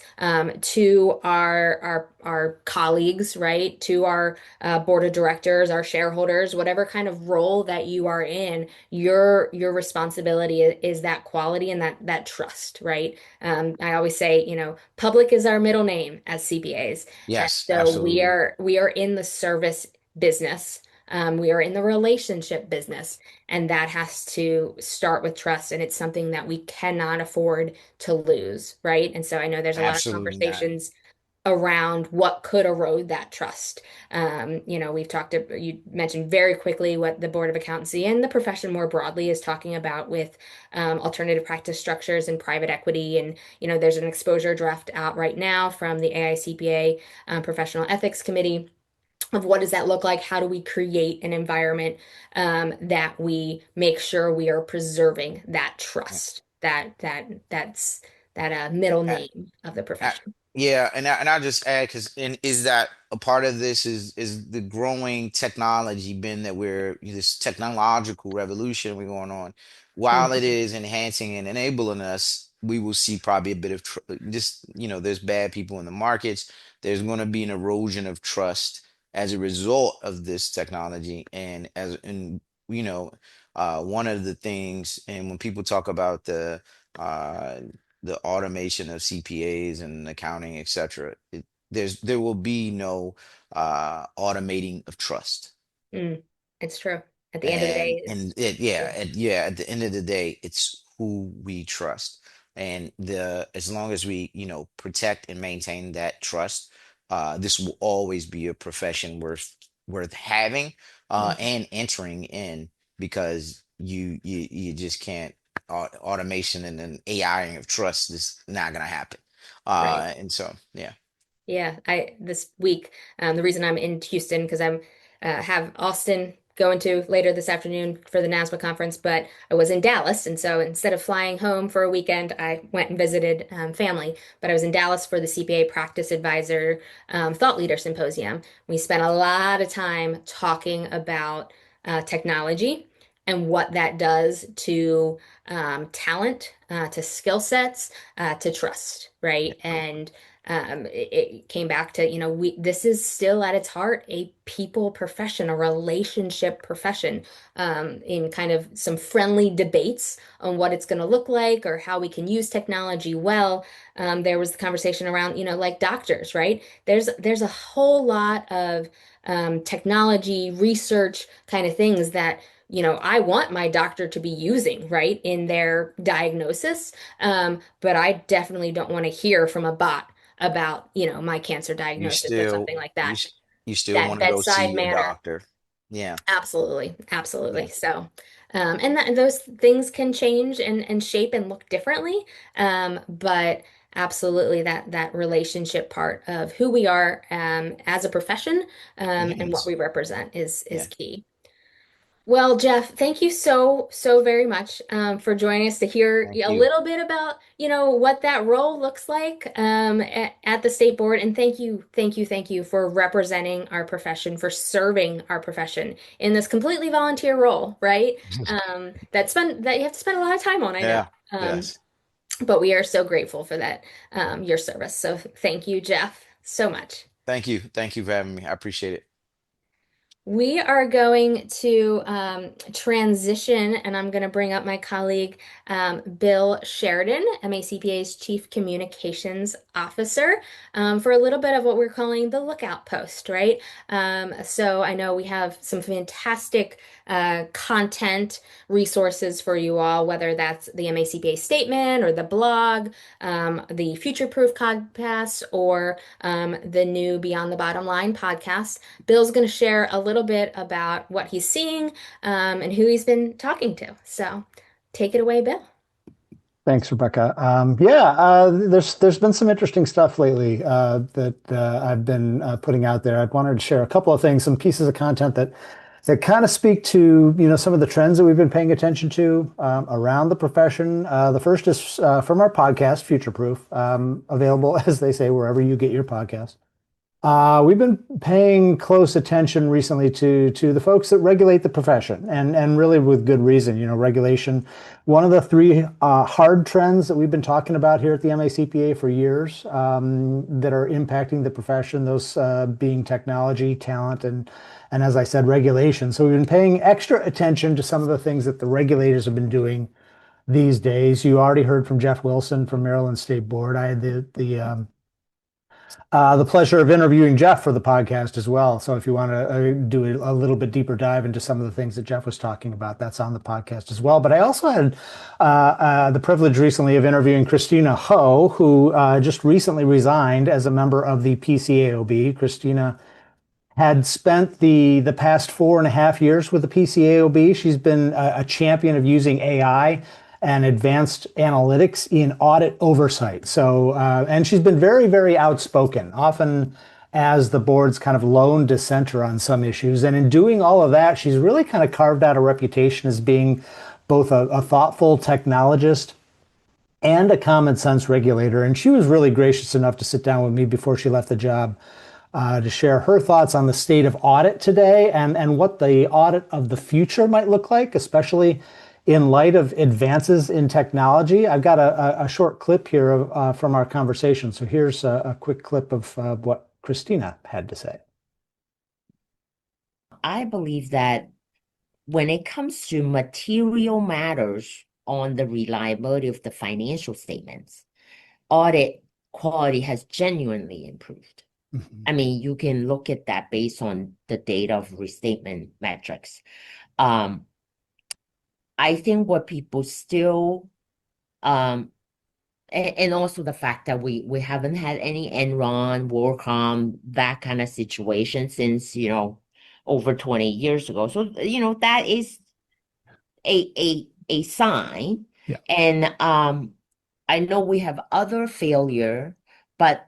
to our colleagues, right? To our board of directors, our shareholders, whatever kind of role that you are in, your responsibility is that quality and that trust, right? I always say, public is our middle name as CPAs, and Yes, so we absolutely. are we are in the service business. We are in the relationship business, and that has to start with trust. And it's something that we cannot afford to lose, right? And so I know there's a lot of Absolutely not. conversations around what could erode that trust. You mentioned very quickly what the Board of Accountancy and the profession more broadly is talking about with alternative practice structures and private equity. And, there's an exposure draft out right now from the AICPA Professional Ethics Committee of what does that look like? How do we create an environment that we make sure we are preserving that trust, that middle Yeah. name of the I, profession. yeah, and I just add because and is that a part of this is the growing technology been that we're this technological revolution we're going on. While it Mhm. is enhancing and enabling us, we will see probably a bit of just there's bad people in the markets. There's going to be an erosion of trust as a result of this technology, you know one of the things, and when people talk about uh the automation of CPAs and accounting, etc. There will be no automating of trust. Mm, it's true. At the end of the And day, and it's it yeah, true. at the end of the day, it's who we trust. And the as long as we, protect and maintain that trust, this will always be a profession worth having Mhm. and entering in because you just can't automation and an AIing of trust is not gonna happen. Right. And so yeah. Yeah, I this week, the reason I'm in Houston because I'm have Austin going to later this afternoon for the NASBA conference, but I was in Dallas, and so instead of flying home for a weekend, I went and visited family. But I was in Dallas for the CPA Practice Advisor Thought Leader Symposium. We spent a lot of time talking about technology and what that does to talent, to skill sets, to trust, right? And it came back to, this is still at its heart a people profession, a relationship profession, in kind of some friendly debates on what it's going to look like or how we can use technology well. There was the conversation around, like doctors, right? There's a whole lot of technology research kind of things that I want my doctor to be using, right, in their diagnosis. But I definitely don't want to hear from a bot about, my cancer You diagnosis or still something like you that. s- you still That want to go see bedside your manner. doctor. Yeah. Absolutely. Absolutely. Yeah. So, and those things can change and shape and look differently. But absolutely that relationship part of who we are, as a profession, and what Humans. we represent is Yeah. key. Well, Jeff, thank you so very much for joining us to hear Thank a you. little bit about, what that role looks like at the state board. And thank you for representing our profession, for serving our profession in this completely volunteer role, right? That you have to spend a lot of time on, I know. Yeah. Um, Yes. but we are so grateful for that, your service. So thank you, Jeff, so much. Thank you. Thank you for having me. I appreciate it. We are going to transition, and I'm going to bring up my colleague, Bill Sheridan, MACPA's Chief Communications Officer, for a little bit of what we're calling the lookout post, right? So I know we have some fantastic content resources for you all, whether that's the MACPA statement or the blog, the Future Proof podcast, or the new Beyond the Bottom Line podcast. Bill's going to share a little bit about what he's seeing, and who he's been talking to. So take it away, Bill. Thanks, Rebecca. There's been some interesting stuff lately that I've been putting out there. I wanted to share a couple of things, some pieces of content that kind of speak to some of the trends that we've been paying attention to around the profession. The first is from our podcast, Future Proof, available as they say wherever you get your podcast. We've been paying close attention recently to the folks that regulate the profession, and really with good reason. Regulation, one of the three hard trends that we've been talking about here at the MACPA for years that are impacting the profession, those being technology, talent, and as I said, regulation. So we've been paying extra attention to some of the things that the regulators have been doing these days. You already heard from Jeff Wilson from Maryland State Board. I had the pleasure of interviewing Jeff for the podcast as well. So if you want to do a little bit deeper dive into some of the things that Jeff was talking about, that's on the podcast as well. But I also had the privilege recently of interviewing Christina Ho, who just recently resigned as a member of the PCAOB. Christina had spent the past 4.5 years with the PCAOB. She's been a champion of using AI and advanced analytics in audit oversight. So, and she's been very, very outspoken, often as the board's kind of lone dissenter on some issues. And in doing all of that, she's really kind of carved out a reputation as being both a thoughtful technologist and a common sense regulator. And she was really gracious enough to sit down with me before she left the job to share her thoughts on the state of audit today and what the audit of the future might look like, especially in light of advances in technology. I've got a short clip here from our conversation. So here's a quick clip of what Christina had to say. I believe that when it comes to material matters on the reliability of the financial statements, audit quality has genuinely improved. Mm-hmm. I mean, you can look at that based on the data of restatement metrics. I think what people still, and also the fact that we haven't had any Enron, WorldCom, that kind of situation since, over 20 years ago. So, that is a sign. Yeah. And I know we have other failure, but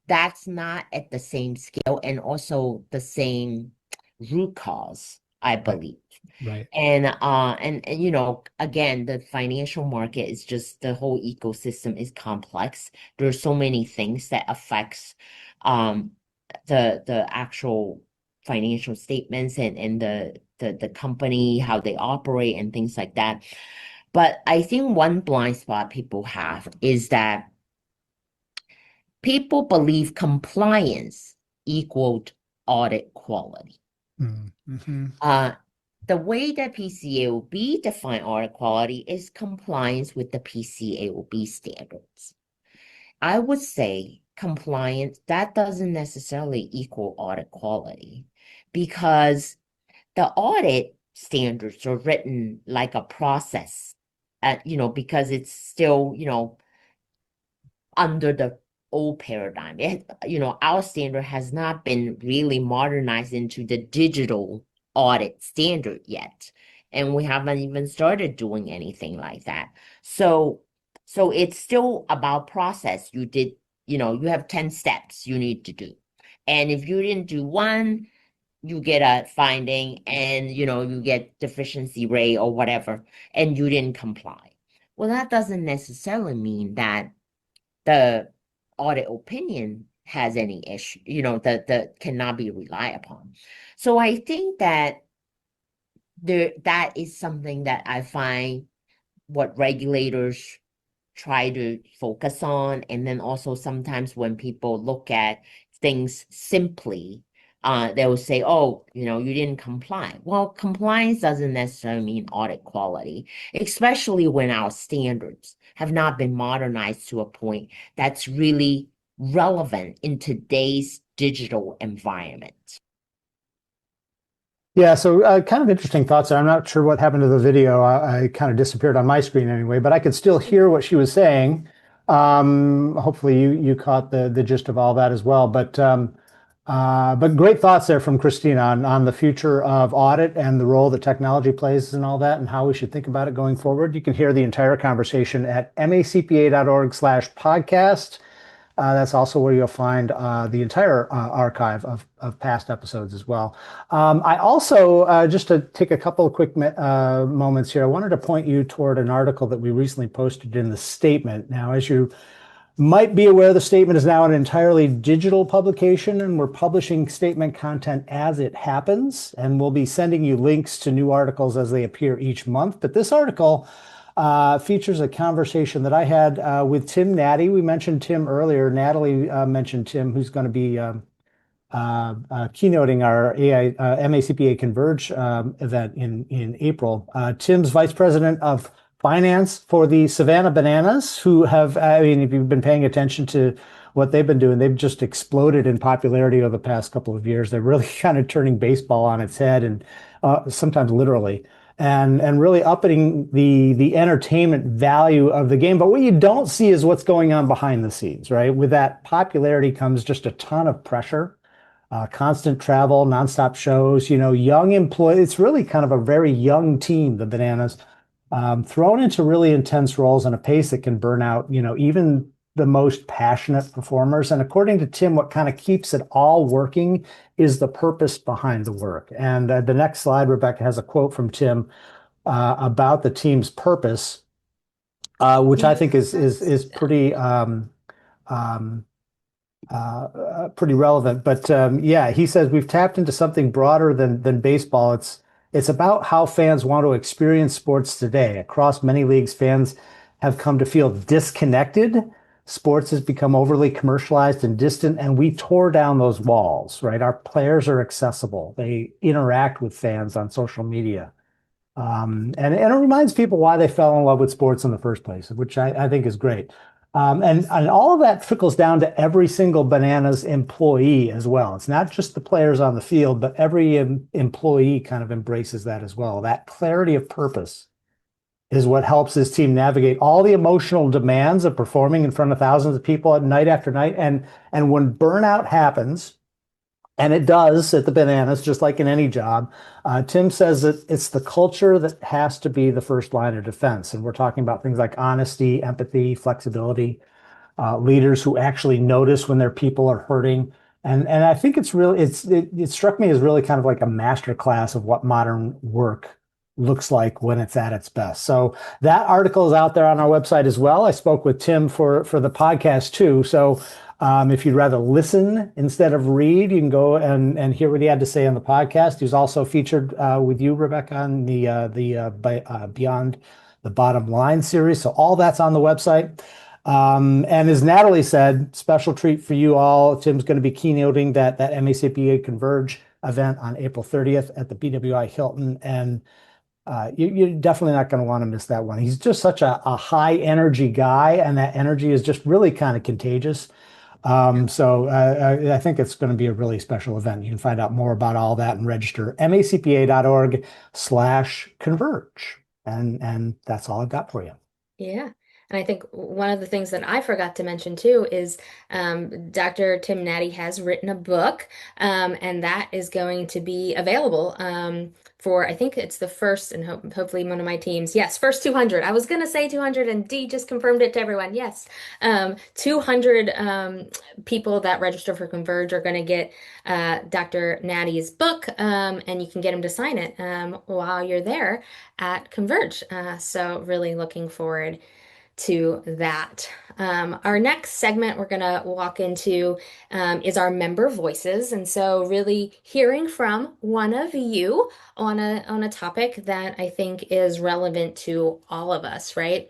that's not at the same scale and also the same root cause, I believe. Right. And again, the financial market is just, the whole ecosystem is complex. There's so many things that affects the actual financial statements and the company, how they operate and things like that. But I think one blind spot people have is that people believe compliance equaled audit quality. Mm-hmm. The way that PCAOB define audit quality is compliance with the PCAOB standards. I would say compliance, that doesn't necessarily equal audit quality, because the audit standards are written like a process, because it's still, under the old paradigm. Our standard has not been really modernized into the digital audit standard yet. And we haven't even started doing anything like that. So it's still about process. You have 10 steps you need to do. And if you didn't do one, you get a finding and, you get deficiency rate or whatever, and you didn't comply. Well, that doesn't necessarily mean that the audit opinion has any issue, that cannot be relied upon. So I think that that is something that I find what regulators try to focus on. And then also sometimes when people look at things simply, they will say, oh, you didn't comply. Well, compliance doesn't necessarily mean audit quality, especially when our standards have not been modernized to a point that's really relevant in today's digital environment. Yeah, so kind of interesting thoughts there. I'm not sure what happened to the video. I kind of disappeared on my screen anyway, but I could still hear what she was saying. Hopefully you caught the gist of all that as well. But But great thoughts there from Christina on the future of audit and the role that technology plays and all that and how we should think about it going forward. You can hear the entire conversation at macpa.org/podcast. That's also where you'll find the entire archive of past episodes as well. I also, just to take a couple of quick moments here, I wanted to point you toward an article that we recently posted in the statement. Now, as you might be aware, the statement is now an entirely digital publication, and we're publishing statement content as it happens, and we'll be sending you links to new articles as they appear each month. But this article features a conversation that I had with Tim Natty. We mentioned Tim earlier. Natalie mentioned Tim, who's going to be keynoting our MACPA Converge event in April. Tim's Vice President of Finance for the Savannah Bananas, who have, I mean, if you've been paying attention to what they've been doing, they've just exploded in popularity over the past couple of years. They're really kind of turning baseball on its head, and sometimes literally, and really upping the entertainment value of the game. But what you don't see is what's going on behind the scenes, right? With that popularity comes just a ton of pressure, constant travel, nonstop shows, young employees. It's really kind of a very young team, the Bananas, thrown into really intense roles and a pace that can burn out, even the most passionate performers. And according to Tim, what kind of keeps it all working is the purpose behind the work. And the next slide, Rebekah, has a quote from Tim about the team's purpose, which I think is pretty pretty relevant. But yeah, he says we've tapped into something broader than baseball. It's about how fans want to experience sports today. Across many leagues, fans have come to feel disconnected. Sports has become overly commercialized and distant, and we tore down those walls, right? Our players are accessible. They interact with fans on social media. And it reminds people why they fell in love with sports in the first place, which I think is great. And all of that trickles down to every single Bananas employee as well. It's not just the players on the field, but every employee kind of embraces that as well. That clarity of purpose is what helps this team navigate all the emotional demands of performing in front of thousands of people at night after night. And when burnout happens, and it does at the Bananas, just like in any job, Tim says that it's the culture that has to be the first line of defense. And we're talking about things like honesty, empathy, flexibility, leaders who actually notice when their people are hurting. And I think it struck me as really kind of like a master class of what modern work looks like when it's at its best. So that article is out there on our website as well. I spoke with Tim for the podcast too. So if you'd rather listen instead of read, you can go and hear what he had to say on the podcast. He was also featured with you, Rebekah, on the Beyond the Bottom Line series. So all that's on the website. And as Natalie said, special treat for you all. Tim's going to be keynoting that MACPA Converge event on April 30th at the BWI Hilton. And you're definitely not going to want to miss that one. He's just such a high energy guy, and that energy is just really kind of contagious. So I think it's going to be a really special event. You can find out more about all that and register macpa.org/converge. And that's all I've got for you. Yeah. And I think one of the things that I forgot to mention too is Dr. Tim Natty has written a book, and that is going to be available for, I think it's the first, and hopefully one of my teams, yes, first 200. I was going to say 200, and Dee just confirmed it to everyone. Yes, 200 people that register for Converge are going to get Dr. Natty's book, and you can get him to sign it while you're there at Converge. So really looking forward to that. Our next segment we're going to walk into is our member voices. And so really hearing from one of you on a topic that I think is relevant to all of us, right?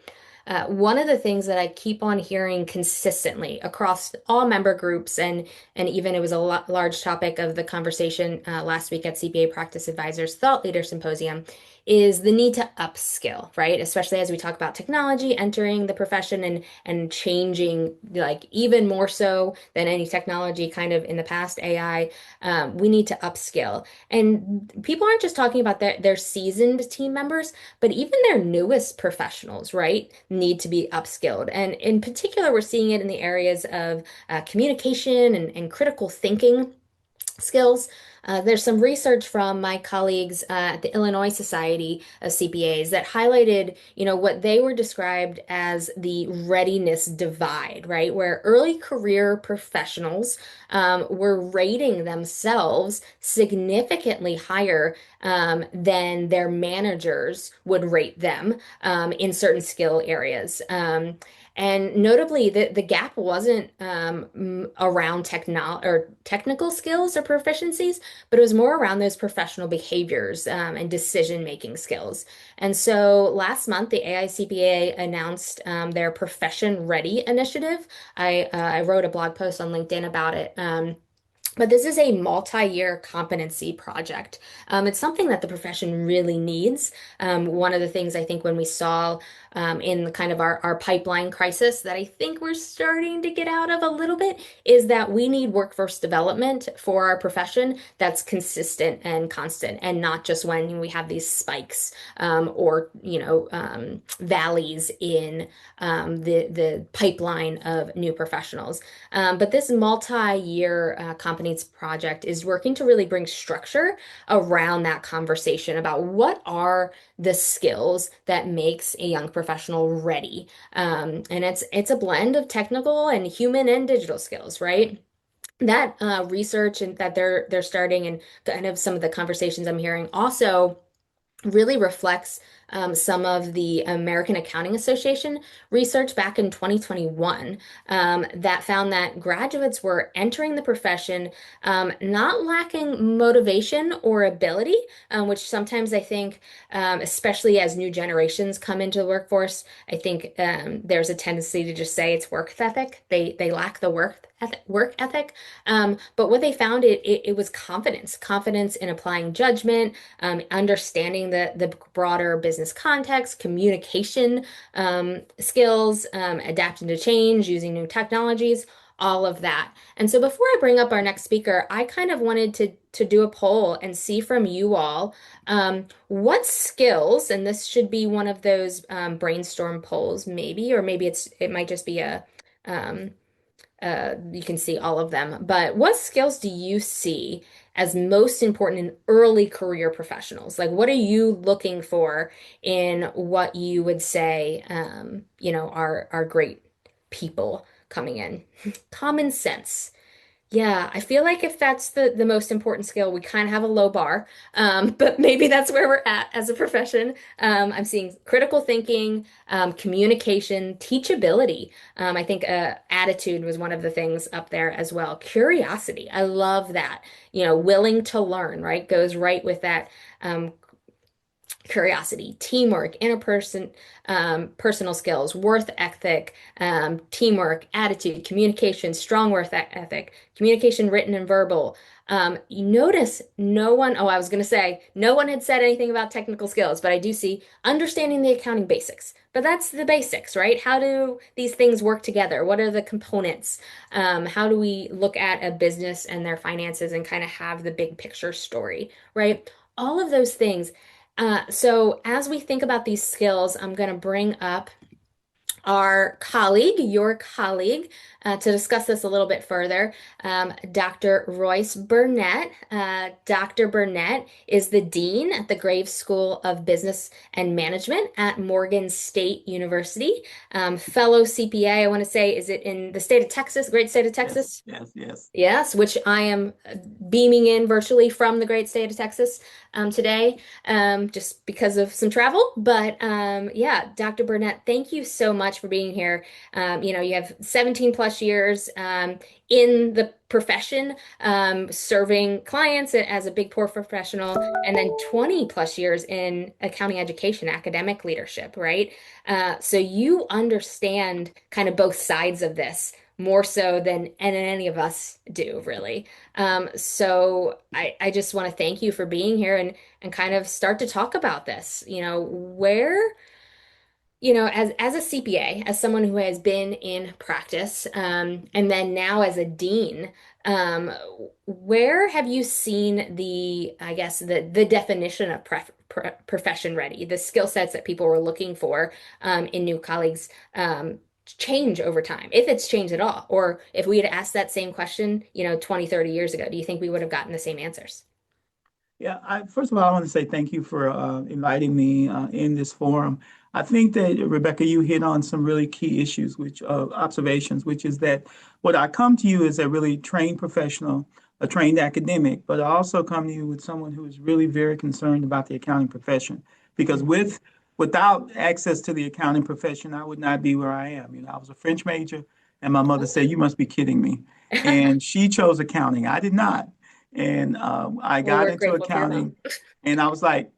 One of the things that I keep on hearing consistently across all member groups, and even it was a large topic of the conversation last week at CPA Practice Advisors Thought Leader Symposium, is the need to upskill, right? Especially as we talk about technology entering the profession and changing, like even more so than any technology kind of in the past, AI, we need to upskill. And people aren't just talking about their seasoned team members, but even their newest professionals, right, need to be upskilled. And in particular, we're seeing it in the areas of communication and critical thinking. skills. There's some research from my colleagues at the Illinois Society of CPAs that highlighted, what they were described as the readiness divide, right? Where early career professionals were rating themselves significantly higher than their managers would rate them in certain skill areas. And notably, the gap wasn't around technical skills or proficiencies, but it was more around those professional behaviors and decision-making skills. And so last month, the AICPA announced their Profession Ready initiative. I wrote a blog post on LinkedIn about it. But this is a multi-year competency project. It's something that the profession really needs. One of the things I think when we saw in the kind of our pipeline crisis that I think we're starting to get out of a little bit is that we need workforce development for our profession that's consistent and constant, and not just when we have these spikes or valleys in the pipeline of new professionals. But this multi-year competency project is working to really bring structure around that conversation about what are the skills that makes a young professional ready. And it's a blend of technical and human and digital skills, right? That research and that they're starting and kind of some of the conversations I'm hearing also really reflects some of the American Accounting Association research back in 2021 that found that graduates were entering the profession not lacking motivation or ability, which sometimes I think, especially as new generations come into the workforce, I think there's a tendency to just say it's work ethic. They lack the work ethic. But what they found, it was confidence in applying judgment, understanding the broader business context, communication skills, adapting to change, using new technologies, all of that. And so before I bring up our next speaker, I kind of wanted to do a poll and see from you all what skills, and this should be one of those brainstorm polls maybe, or maybe it might just be um, you can see all of them. But what skills do you see as most important in early career professionals? Like, what are you looking for in what you would say, are great people coming in? Common sense. Yeah, I feel like if that's the most important skill, we kind of have a low bar. But maybe that's where we're at as a profession. I'm seeing critical thinking, communication, teachability. I think attitude was one of the things up there as well. Curiosity. I love that. Willing to learn, right? Goes right with that. Curiosity, teamwork, personal skills, worth ethic, teamwork, attitude, communication, strong worth ethic, communication, written and verbal. You notice no one, I was going to say, no one had said anything about technical skills, but I do see understanding the accounting basics. But that's the basics, right? How do these things work together? What are the components? How do we look at a business and their finances and kind of have the big picture story, right? All of those things. So as we think about these skills, I'm going to bring up your colleague, to discuss this a little bit further, Dr. Royce Burnett. Dr. Burnett is the Dean at the Graves School of Business and Management at Morgan State University. Fellow CPA, I want to say, is it in the state of Texas, great state of Texas? Yes. Yes, which I am beaming in virtually from the great state of Texas today, just because of some travel. But yeah, Dr. Burnett, thank you so much for being here. You have 17 plus years in the profession, serving clients as a Big Four professional, and then 20 plus years in accounting education, academic leadership, right? So you understand kind of both sides of this more so than any of us do, really. So I just want to thank you for being here and kind of start to talk about this. As a CPA, as someone who has been in practice, and then now as a dean, um, where have you seen I guess, the definition of profession ready, the skill sets that people were looking for in new colleagues change over time, if it's changed at all? Or if we had asked that same question, 20, 30 years ago, do you think we would have gotten the same answers? Yeah, first of all, I want to say thank you for inviting me in this forum. I think that, Rebecca, you hit on some really key issues, which observations, which is that what I come to you is a really trained professional, a trained academic, but I also come to you with someone who is really very concerned about the accounting profession. Because without access to the accounting profession, I would not be where I am. I was a French major, and my mother said, "You must be kidding me." And she chose accounting. I did not. And I Well, got we're into grateful for your mom. accounting, and I was like,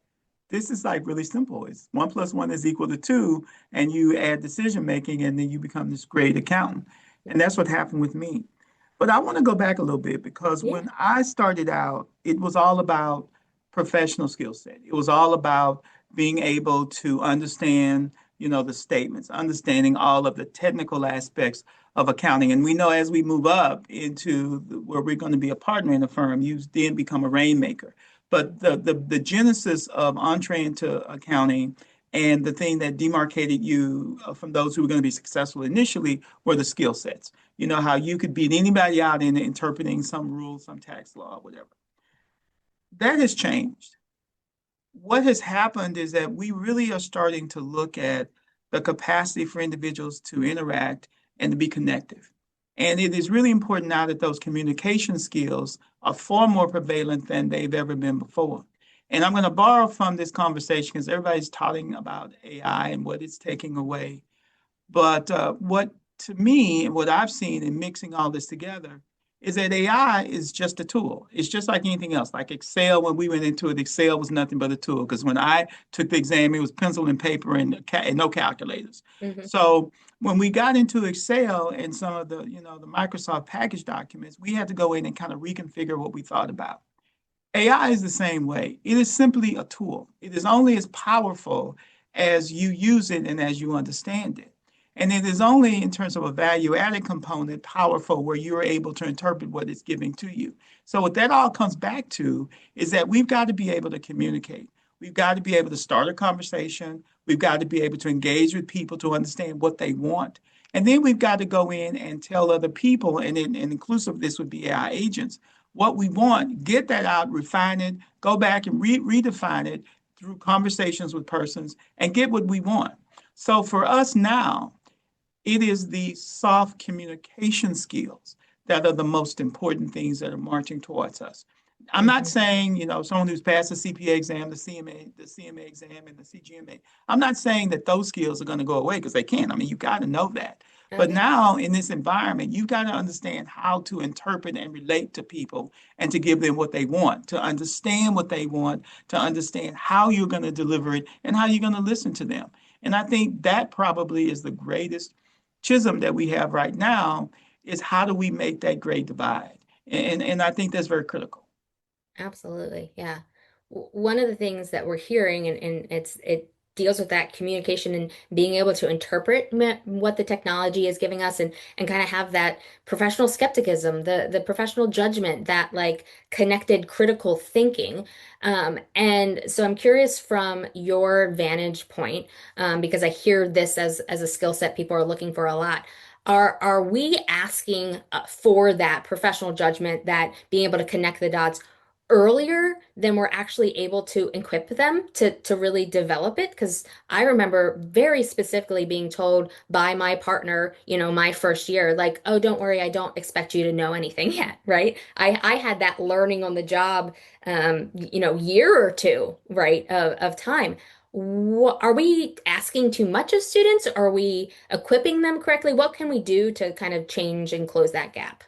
this is like really simple. It's 1 + 1 is equal to 2, and you add decision making, and then you become this great accountant. And that's what happened with me. But I want to go back a little bit because Yeah. when I started out, it was all about professional skill set. It was all about being able to understand, the statements, understanding all of the technical aspects of accounting. And we know as we move up into where we're going to be a partner in a firm, you then become a rainmaker. But the genesis of entree into accounting and the thing that demarcated you from those who were going to be successful initially were the skill sets. You know how you could beat anybody out in interpreting some rule, some tax law, whatever. That has changed. What has happened is that we really are starting to look at the capacity for individuals to interact and to be connective. And it is really important now that those communication skills are far more prevalent than they've ever been before. And I'm going to borrow from this conversation because everybody's talking about AI and what it's taking away. But what to me, what I've seen in mixing all this together is that AI is just a tool. It's just like anything else. Like Excel, when we went into it, Excel was nothing but a tool. Because when I took the exam, it was pencil and paper and no calculators. Hmm. So when we got into Excel and some of the Microsoft package documents, we had to go in and kind of reconfigure what we thought about. AI is the same way. It is simply a tool. It is only as powerful as you use it and as you understand it. And it is only in terms of a value added component powerful where you're able to interpret what it's giving to you. So, what that all comes back to is that we've got to be able to communicate. We've got to be able to start a conversation. We've got to be able to engage with people to understand what they want. And then we've got to go in and tell other people, and inclusive of this would be AI agents, what we want, get that out, refine it, go back and redefine it through conversations with persons and get what we want. So for us now, it is the soft communication skills that are the most important things that are marching towards us. I'm not Hmm. saying, someone who's passed the CPA exam, the CMA exam, and the CGMA. I'm not saying that those skills are going to go away because they can. I mean, you got to know that. Oh, But yeah. now in this environment, you've got to understand how to interpret and relate to people and to give them what they want, to understand what they want, to understand how you're going to deliver it and how you're going to listen to them. And I think that probably is the greatest chism that we have right now is how do we make that great divide? And I think that's very critical. Absolutely. Yeah. One of the things that we're hearing, and it deals with that communication and being able to interpret what the technology is giving us and kind of have that professional skepticism, the professional judgment, that like connected critical thinking. And so I'm curious from your vantage point, because I hear this as a skill set people are looking for a lot. Are we asking for that professional judgment, that being able to connect the dots earlier than we're actually able to equip them to really develop it? Because I remember very specifically being told by my partner, my first year, like, oh, don't worry, I don't expect you to know anything yet, right? I had that learning on the job, year or two, right, of time. Are we asking too much of students? Are we equipping them correctly? What can we do to kind of change and close that gap?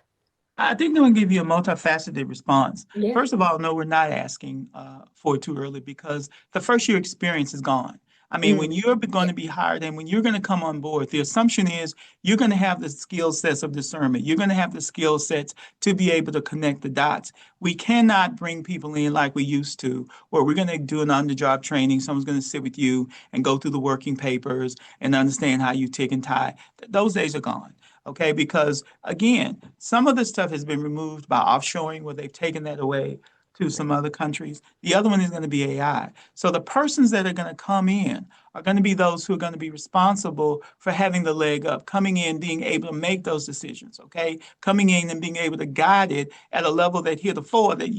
I think I'm going to give you a multifaceted response. Yeah. First of all, no, we're not asking for it too early because the first year experience is gone. I mean, when Mm. you're going Yeah. to be hired and when you're going to come on board, the assumption is you're going to have the skill sets of discernment. You're going to have the skill sets to be able to connect the dots. We cannot bring people in like we used to, where we're going to do an on-the-job training. Someone's going to sit with you and go through the working papers and understand how you tick and tie. Those days are gone. Okay, because again, some of the stuff has been removed by offshoring where they've taken that away. to some other countries. The other one is going to be AI. So the persons that are going to come in are going to be those who are going to be responsible for having the leg up, coming in, being able to make those decisions, okay? Coming in and being able to guide it at a level that heretofore that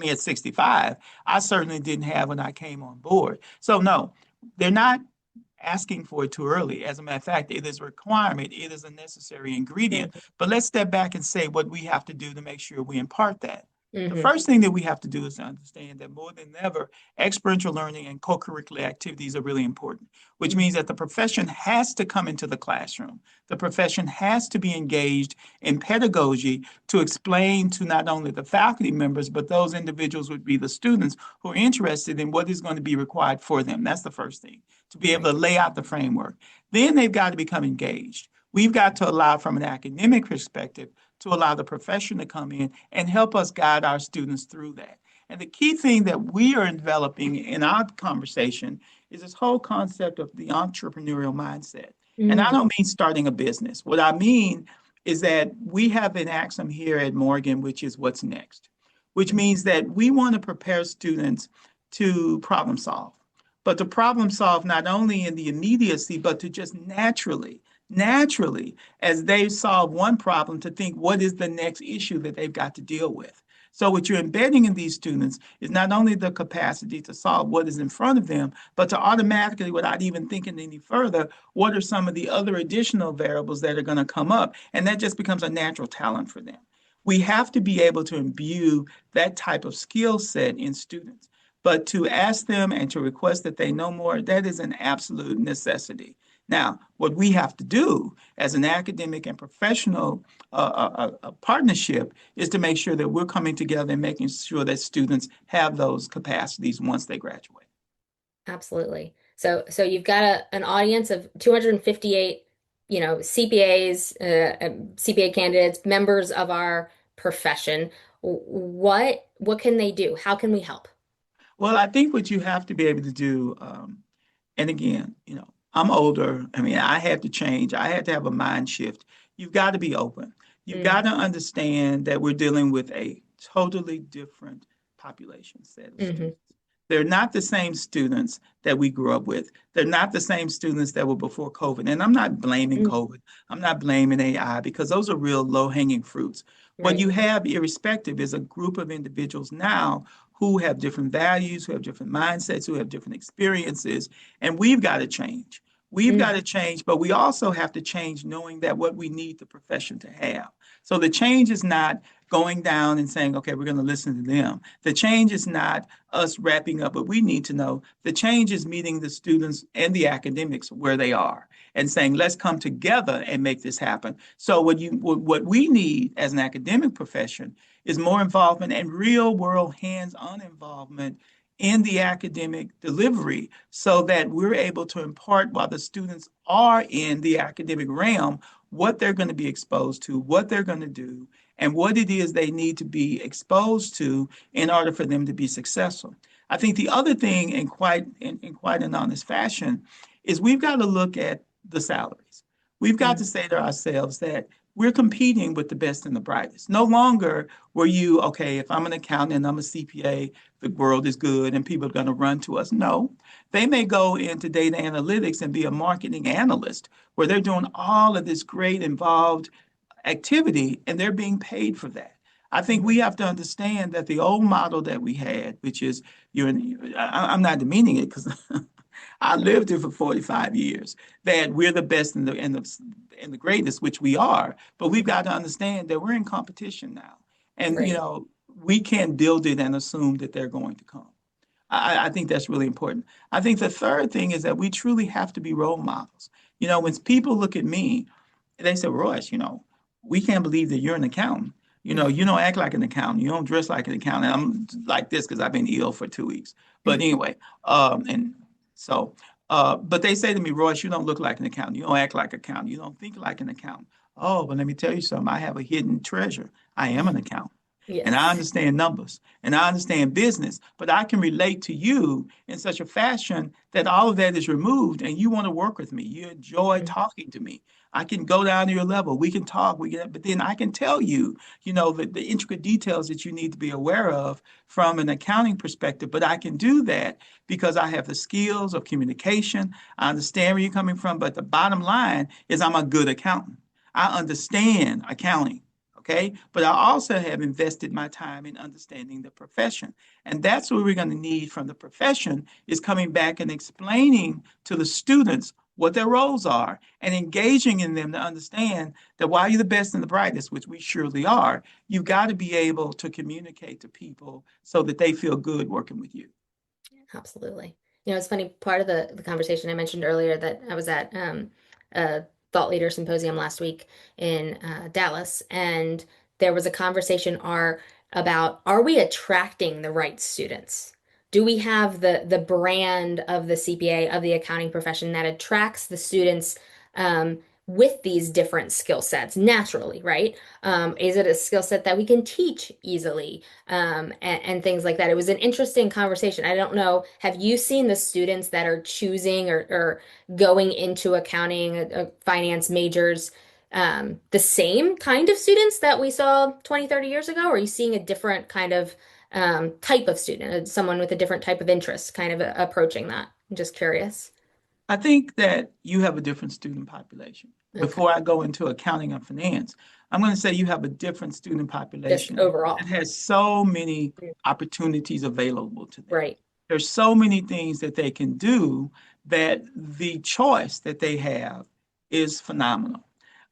at 65, I certainly didn't have when I came on board. So no, they're not asking for it too early. As a matter of fact, it is a requirement, it is a necessary ingredient. But let's step back and say what we have to do to make sure we impart that. The first thing that we have to do is to understand that more than ever, experiential learning and co-curricular activities are really important, which means that the profession has to come into the classroom. The profession has to be engaged in pedagogy to explain to not only the faculty members, but those individuals would be the students who are interested in what is going to be required for them. That's the first thing, to be able to lay out the framework. Then they've got to become engaged. We've got to allow, from an academic perspective, to allow the profession to come in and help us guide our students through that. And the key thing that we are developing in our conversation is this whole concept of the entrepreneurial mindset. And I don't mean starting a business. What I mean is that we have an axiom here at Morgan, which is what's next, which means that we want to prepare students to problem solve, but to problem solve not only in the immediacy, but to just naturally, as they solve one problem, to think what is the next issue that they've got to deal with. So what you're embedding in these students is not only the capacity to solve what is in front of them, but to automatically, without even thinking any further, what are some of the other additional variables that are going to come up? And that just becomes a natural talent for them. We have to be able to imbue that type of skill set in students. But to ask them and to request that they know more, that is an absolute necessity. Now, what we have to do as an academic and professional partnership is to make sure that we're coming together and making sure that students have those capacities once they graduate. Absolutely. So you've got an audience of 258, CPAs, CPA candidates, members of our profession. What can they do? How can we help? Well, I think what you have to be able to do, and again, I'm older. I had to change. I had to have a mind shift. You've got to be open. You've got to understand that we're dealing with a totally different population set of students. They're not the same students that we grew up with. They're not the same students that were before COVID. And I'm not blaming COVID. I'm not blaming AI, because those are real low-hanging fruits. What you have, irrespective, is a group of individuals now who have different values, who have different mindsets, who have different experiences, and we've got to change. We've got to change, but we also have to change knowing that what we need the profession to have. So the change is not going down and saying, okay, we're going to listen to them. The change is not us wrapping up what we need to know. The change is meeting the students and the academics where they are and saying, let's come together and make this happen. So what we need as an academic profession is more involvement and real world hands-on involvement in the academic delivery, so that we're able to impart, while the students are in the academic realm, what they're going to be exposed to, what they're going to do, and what it is they need to be exposed to in order for them to be successful. I think the other thing, in quite an honest fashion, is we've got to look at the salaries. We've got to say to ourselves that we're competing with the best and the brightest. No longer were you, okay, if I'm an accountant and I'm a CPA, the world is good and people are going to run to us. No, they may go into data analytics and be a marketing analyst, where they're doing all of this great involved activity and they're being paid for that. I think we have to understand that the old model that we had, which is I'm not demeaning it, because I lived it for 45 years, that we're the best and the greatest, which we are, but we've got to understand that we're in competition now. And, we can't build it and assume that they're going to come. I think that's really important. I think the third thing is that we truly have to be role models. When people look at me, they say, Royce, we can't believe that you're an accountant. You don't act like an accountant. You don't dress like an accountant. I'm like this because I've been ill for 2 weeks. But anyway, but they say to me, Royce, you don't look like an accountant. You don't act like an accountant. You don't think like an accountant. Oh, but let me tell you something. I have a hidden treasure. I am an accountant. and I Yes. understand numbers and I understand business, but I can relate to you in such a fashion that all of that is removed and you want to work with me. You enjoy Mhm. talking to me. I can go down to your level. We can talk. But then I can tell you, the intricate details that you need to be aware of from an accounting perspective. But I can do that because I have the skills of communication. I understand where you're coming from. But the bottom line is I'm a good accountant. I understand accounting. Okay. But I also have invested my time in understanding the profession. And that's what we're going to need from the profession is coming back and explaining to the students what their roles are and engaging in them to understand that while you're the best and the brightest, which we surely are, you've got to be able to communicate to people so that they feel good working with you. Absolutely. It's funny, part of the conversation I mentioned earlier that I was at a thought leader symposium last week in Dallas, and there was a conversation about are we attracting the right students? Do we have the brand of the CPA, of the accounting profession that attracts the students with these different skill sets naturally, right? Is it a skill set that we can teach easily? And things like that. It was an interesting conversation. I don't know, have you seen the students that are choosing or going into accounting, finance majors, the same kind of students that we saw 20, 30 years ago? Or are you seeing a different kind of type of student, someone with a different type of interest kind of approaching that? I'm just curious. I think that you have a different student population. Okay. Before I go into accounting and finance, I'm going to say you have a different student Just population that overall. has so many Mm. opportunities available to them. Right. There's so many things that they can do that the choice that they have is phenomenal.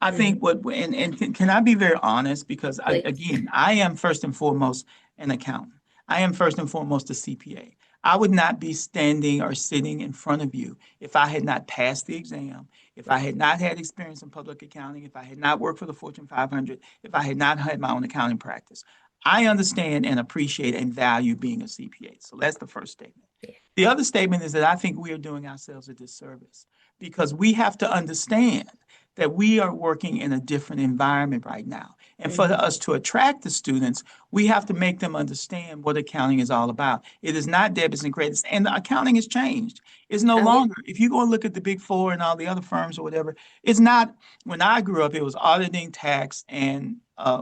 I Hmm. think and can I be very honest? Because Please. again, I am first and foremost an accountant. I am first and foremost a CPA. I would not be standing or sitting in front of you if I had not passed the exam, if I Right. had not had experience in public accounting, if I had not worked for the Fortune 500, if I had not had my own accounting practice. I understand and appreciate and value being a CPA. So that's the first statement. Yeah. The other statement is that I think we are doing ourselves a disservice because we have to understand that we are working in a different environment right now. And for Hmm. us to attract the students, we have to make them understand what accounting is all about. It is not debits and credits, and the accounting has changed. It's no Oh, yeah. longer, if you go and look at the big four and all the other firms or whatever, it's not, when I grew up, it was auditing, tax, and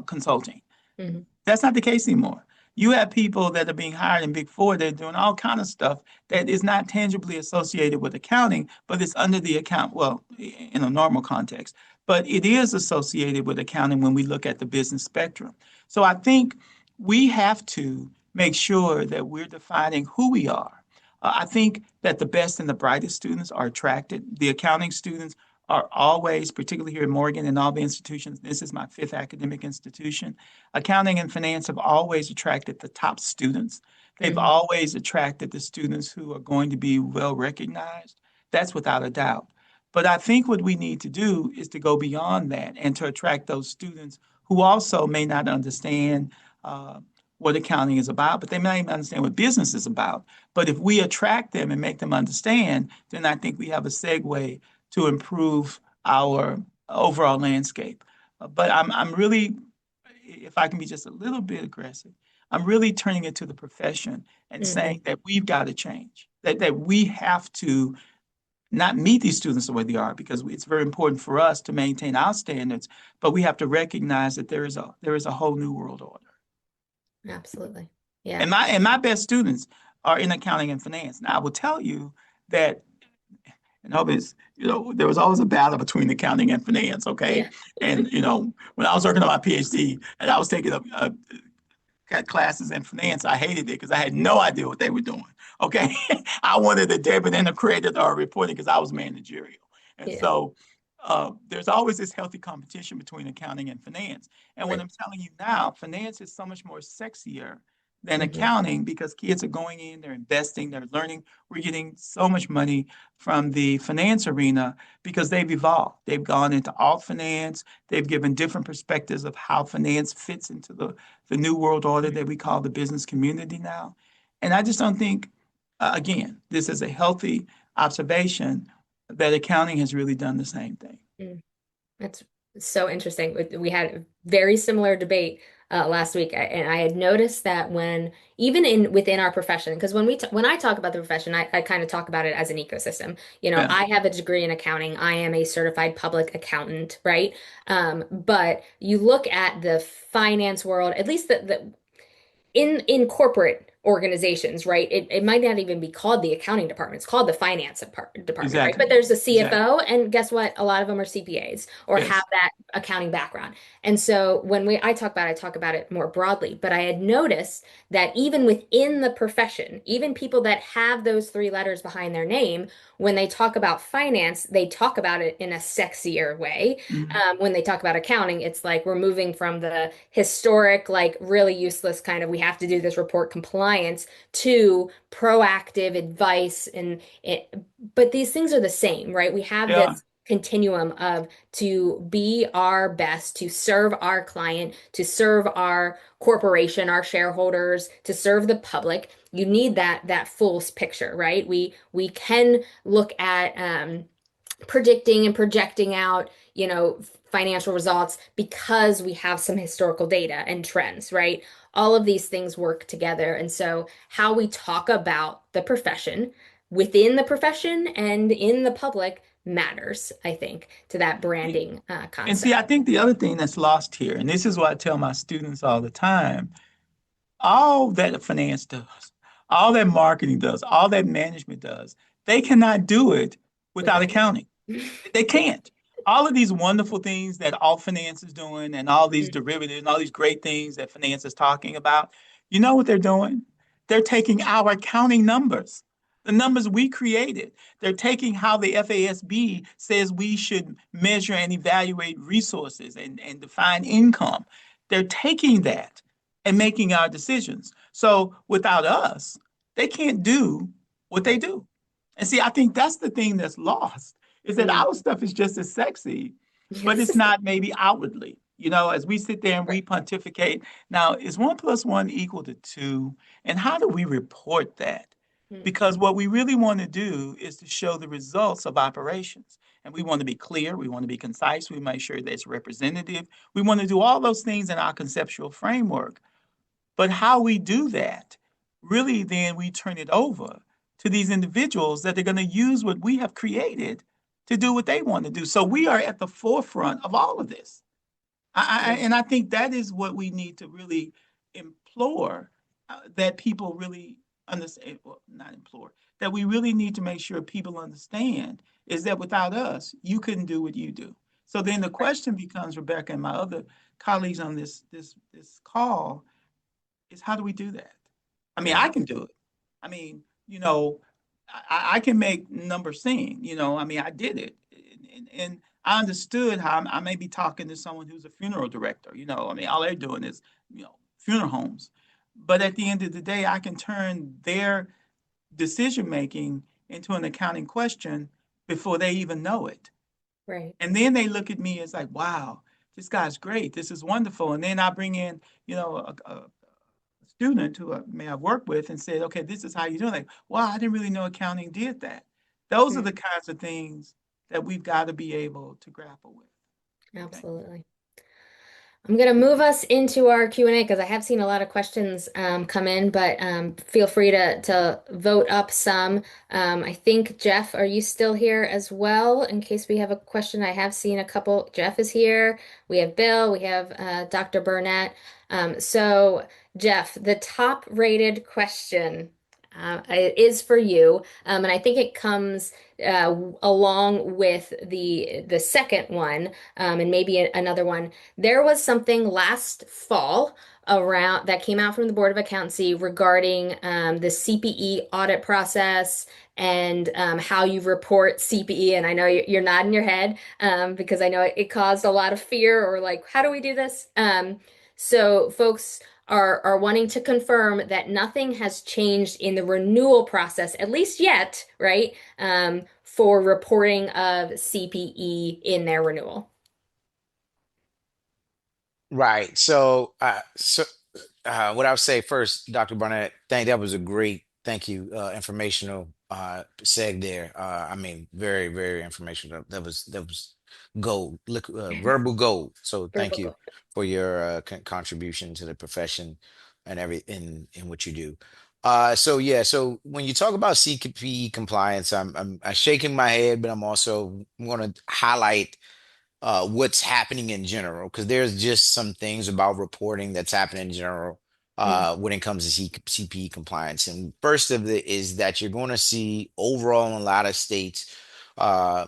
consulting. Hmm. That's not the case anymore. You have people that are being hired in Big Four. They're doing all kind of stuff that is not tangibly associated with accounting, but it's under the account. Well, in a normal context, but it is associated with accounting when we look at the business spectrum. So I think we have to make sure that we're defining who we are. I think that the best and the brightest students are attracted. The accounting students are always, particularly here at Morgan and all the institutions, this is my fifth academic institution. Accounting and finance have always attracted the top students. They've Hmm. always attracted the students who are going to be well recognized. That's without a doubt. But I think what we need to do is to go beyond that and to attract those students who also may not understand uh, what accounting is about, but they may even understand what business is about. But if we attract them and make them understand, then I think we have a segue to improve our overall landscape. But I'm really, if I can be just a little bit aggressive, I'm really turning it to the profession and Hmm. saying that we've got to change, that we have to not meet these students the way they are, because it's very important for us to maintain our standards, but we have to recognize that there is a whole new world order. Absolutely. Yeah. And my best students are in accounting and finance. Now I will tell you that, and always, there was always a battle between accounting and finance, okay? Yeah. And, when I was working on my PhD and I was taking classes in finance, I hated it because I had no idea what they were doing, okay? I wanted the debit and the credit or reporting because I was managerial. And Yeah. so there's always this healthy competition between accounting and finance. And what Right. I'm telling you now, finance is so much more sexier than Hmm. accounting because kids are going in, they're investing, they're learning. We're getting so much money from the finance arena because they've evolved. They've gone into alt finance. They've given different perspectives of how finance fits into the new world order that we call the business community now. And I just don't think, again, this is a healthy observation that accounting has really done the same thing. Mm. That's so interesting. We had a very similar debate last week, and I had noticed that when even in within our profession, because when I talk about the profession, I kind of talk about it as an ecosystem. You know, Yeah, I have a degree in accounting. I am a certified public accountant, right? But you look at the finance world, at least the in corporate organizations, right? It might not even be called the accounting department. It's called the department, right? But exactly. there's a Exactly. CFO, and guess what? A lot of them are CPAs or have Yes. that accounting background. And so when I talk about it, I talk about it more broadly. But I had noticed that even within the profession, even people that have those three letters behind their name, when they talk about finance, they talk about it in a sexier way. Mhm. When they talk about accounting, it's like we're moving from the historic, like really useless kind of we have to do this report compliance to proactive advice but these things are the same, right? We have Yeah. this continuum of to be our best, to serve our client, to serve our corporation, our shareholders, to serve the public. You need that full picture, right? We can look at predicting and projecting out, financial results because we have some historical data and trends, right? All of these things work together. And so, how we talk about the profession within the profession and in the public matters, I think, to that branding And see, concept. I think the other thing that's lost here, and this is what I tell my students all the time, all that finance does, all that marketing does, all that management does, they cannot do it without Without accounting. They can't. All of these wonderful things that all finance is doing and all these derivatives and all these great things that finance is talking about, you know what they're doing? They're taking our accounting numbers, the numbers we created. They're taking how the FASB says we should measure and evaluate resources and define income. They're taking that and making our decisions. So without us, they can't do what they do. And see, I think that's the thing that's lost is that Mm. our stuff is just as sexy, but Yes. it's not maybe outwardly. You know, as we sit there and we Right. pontificate, now is 1 + 1 equal to 2? And how do we report that? Mm. Because what we really want to do is to show the results of operations. And we want to be clear, we want to be concise, we make sure that it's representative. We want to do all those things in our conceptual framework. But how we do that, really, then we turn it over to these individuals that are going to use what we have created to do what they want to do. So we are at the forefront of all of this. Yeah. And I think that is what we need to really implore that people really understand, well, not implore, that we really need to make sure people understand is that without us, you couldn't do what you do. So then the question becomes, Rebecca and my other colleagues on this call, is how do we do that? I mean, I Right. can do it. I mean, you know, I can make numbers sing, I mean, I did it. And I understood how I may be talking to someone who's a funeral director, I mean, all they're doing is, funeral homes. But at the end of the day, I can turn their decision making into an accounting question before they even know it. Right. And then they look at me as like, wow, this guy's great. This is wonderful. And then I bring in, a student who I may have worked with and said, okay, this is how you do it. Like, wow, I didn't really know accounting did that. Those are Mm. the kinds of things that we've got to be able to grapple with. Okay. Absolutely. I'm going to move us into our Q&A because I have seen a lot of questions come in, but feel free to vote up some. I think, Jeff, are you still here as well? In case we have a question, I have seen a couple. Jeff is here. We have Bill. We have Dr. Burnett. So, Jeff, the top rated question is for you, and I think it comes along with the second one, and maybe another one. There was something last fall around that came out from the Board of Accountancy regarding the CPE audit process and how you report CPE. And I know you're nodding your head because I know it caused a lot of fear or like, how do we do this? So folks are wanting to confirm that nothing has changed in the renewal process, at least yet, right? For reporting of CPE in their renewal. Right. What I would say first, Dr. Barnett, that was a great, thank you, informational seg there. I mean, very, very informational. That was gold, verbal gold. So thank Verbal you goal. for your contribution to the profession and in what you do. So yeah, so when you talk about CPE compliance, I'm shaking my head, but I'm also going to highlight what's happening in general, because there's just some things about reporting that's happening in general Mm, when it comes to CPE compliance. And first of it is that you're going to see overall in a lot of states, uh,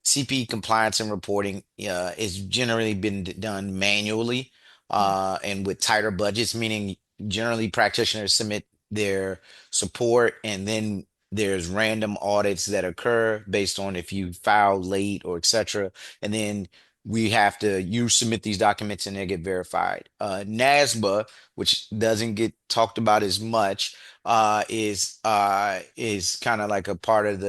CPE compliance and reporting is generally been done manually mm, and with tighter budgets, meaning generally practitioners submit their support, and then there's random audits that occur based on if you file late or etc. And then you submit these documents and they get verified. NASBA, which doesn't get talked about as much, is kind of like a part of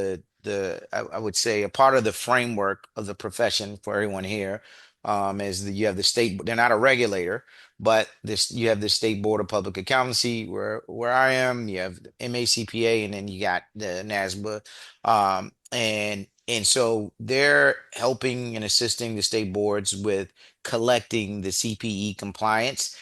I would say a part of the framework of the profession for everyone here. You have the state, they're not a regulator, but you have the State Board of Public Accountancy where I am. You have the MACPA, and then you got the NASBA. And so they're helping and assisting the state boards with collecting the CPE compliance,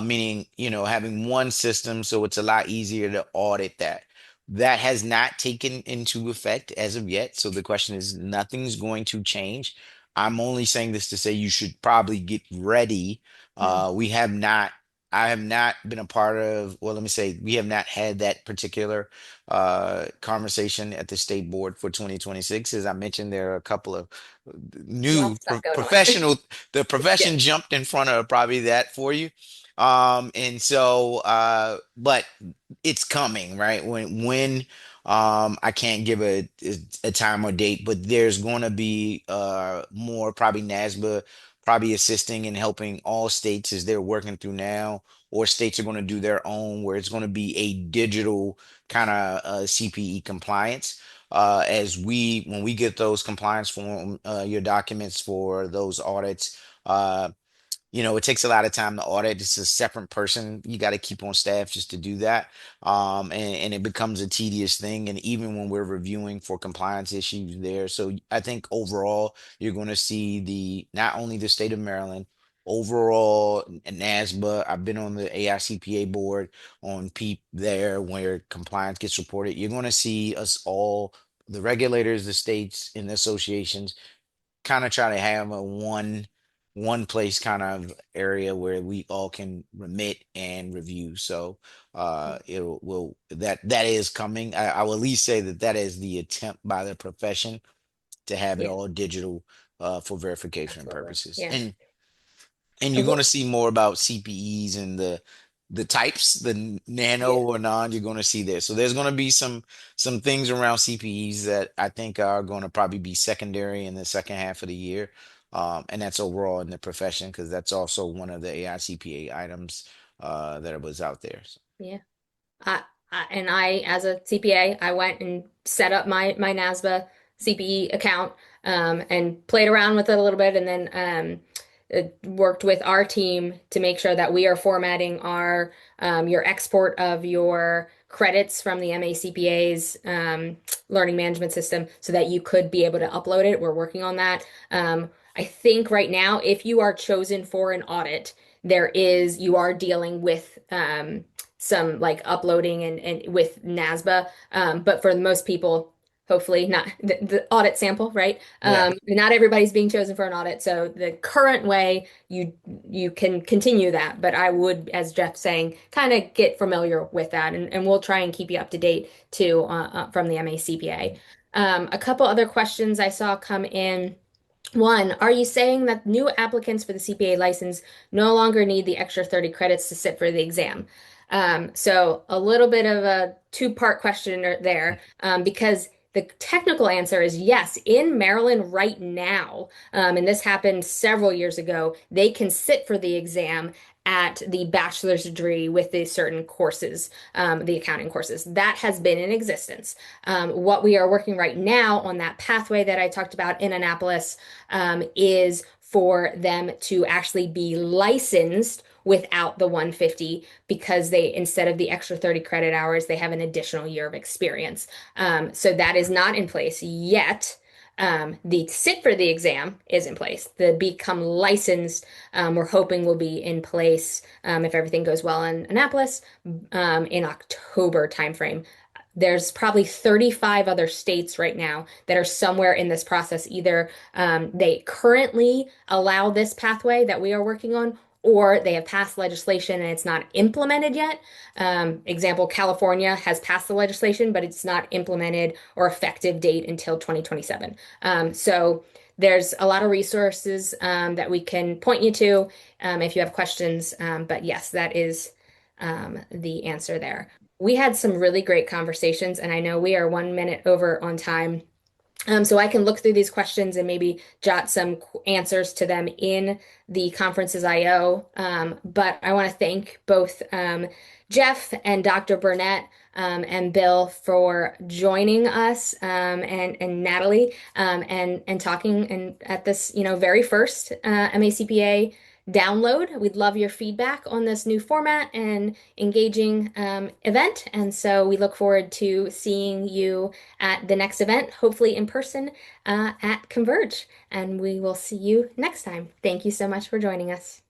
meaning, having one system, so it's a lot easier to audit that. That has not taken into effect as of yet. So the question is, nothing's going to change. I'm only saying this to say you should probably get ready. mm. We have not, I have not been a part of, well, let me say, we have not had that particular conversation at the state board for 2026. As I mentioned, there are a couple of A lot of new stuff going on. professional, the Yeah. profession jumped in front of probably that for you. And so, but it's coming, right? I can't give a time or date, but there's going to be more probably NASBA probably assisting and helping all states as they're working through now, or states are going to do their own, where it's going to be a digital kind of CPE compliance. When we get those compliance form, your documents for those audits, it takes a lot of time to audit. It's a separate person you got to keep on staff just to do that. And it becomes a tedious thing. And even when we're reviewing for compliance issues there. So I think overall, you're going to see not only the state of Maryland, overall NASBA. I've been on the AICPA board on PEEP there where compliance gets reported. You're going to see us all, the regulators, the states, and the associations kind of try to have a one place kind of area where we all can remit and review. So it will that is coming. I will at least say that is the attempt by the profession to have it Yeah, all digital for verification absolutely. purposes. Yeah. And you're And going what, to see more about CPEs and the types, the nano yeah, or non. You're going to see there. So there's going to be some things around CPEs that I think are going to probably be secondary in the second half of the year, and that's overall in the profession, because that's also one of the AICPA items that was out there. So, yeah. As a CPA, I went and set up my NASBA CPE account, and played around with it a little bit, and then worked with our team to make sure that we are formatting your export of your credits from the MACPA's learning management system so that you could be able to upload it. We're working on that. I think right now, if you are chosen for an audit, you are dealing with some like uploading and with NASBA. But for most people, hopefully not the audit sample, right? yeah. Not everybody's being chosen for an audit. So the current way you can continue that. But I would, as Jeff's saying, kind of get familiar with that, and we'll try and keep you up to date too from the MACPA. A couple other questions I saw come in. One, are you saying that new applicants for the CPA license no longer need the extra 30 credits to sit for the exam? So a little bit of a two-part question there, because the technical answer is yes. In Maryland right now, and this happened several years ago, they can sit for the exam at the bachelor's degree with the certain courses, the accounting courses. That has been in existence. What we are working right now on that pathway that I talked about in Annapolis is for them to actually be licensed without the 150, because they, instead of the extra 30 credit hours, they have an additional year of experience. So that is not in place yet. The sit for the exam is in place. The become licensed, we're hoping will be in place if everything goes well in Annapolis in October timeframe. There's probably 35 other states right now that are somewhere in this process. Either they currently allow this pathway that we are working on, or they have passed legislation and it's not implemented yet. Example, California has passed the legislation, but it's not implemented or effective date until 2027. So there's a lot of resources that we can point you to if you have questions. But yes, that is the answer there. We had some really great conversations, and I know we are 1 minute over on time. So I can look through these questions and maybe jot some answers to them in the conferences IO. But I want to thank both Jeff and Dr. Burnett and Bill for joining us and Natalie and talking and at this very first MACPA download. We'd love your feedback on this new format and engaging event. And so we look forward to seeing you at the next event, hopefully in person at Converge. And we will see you next time. Thank you so much for joining us.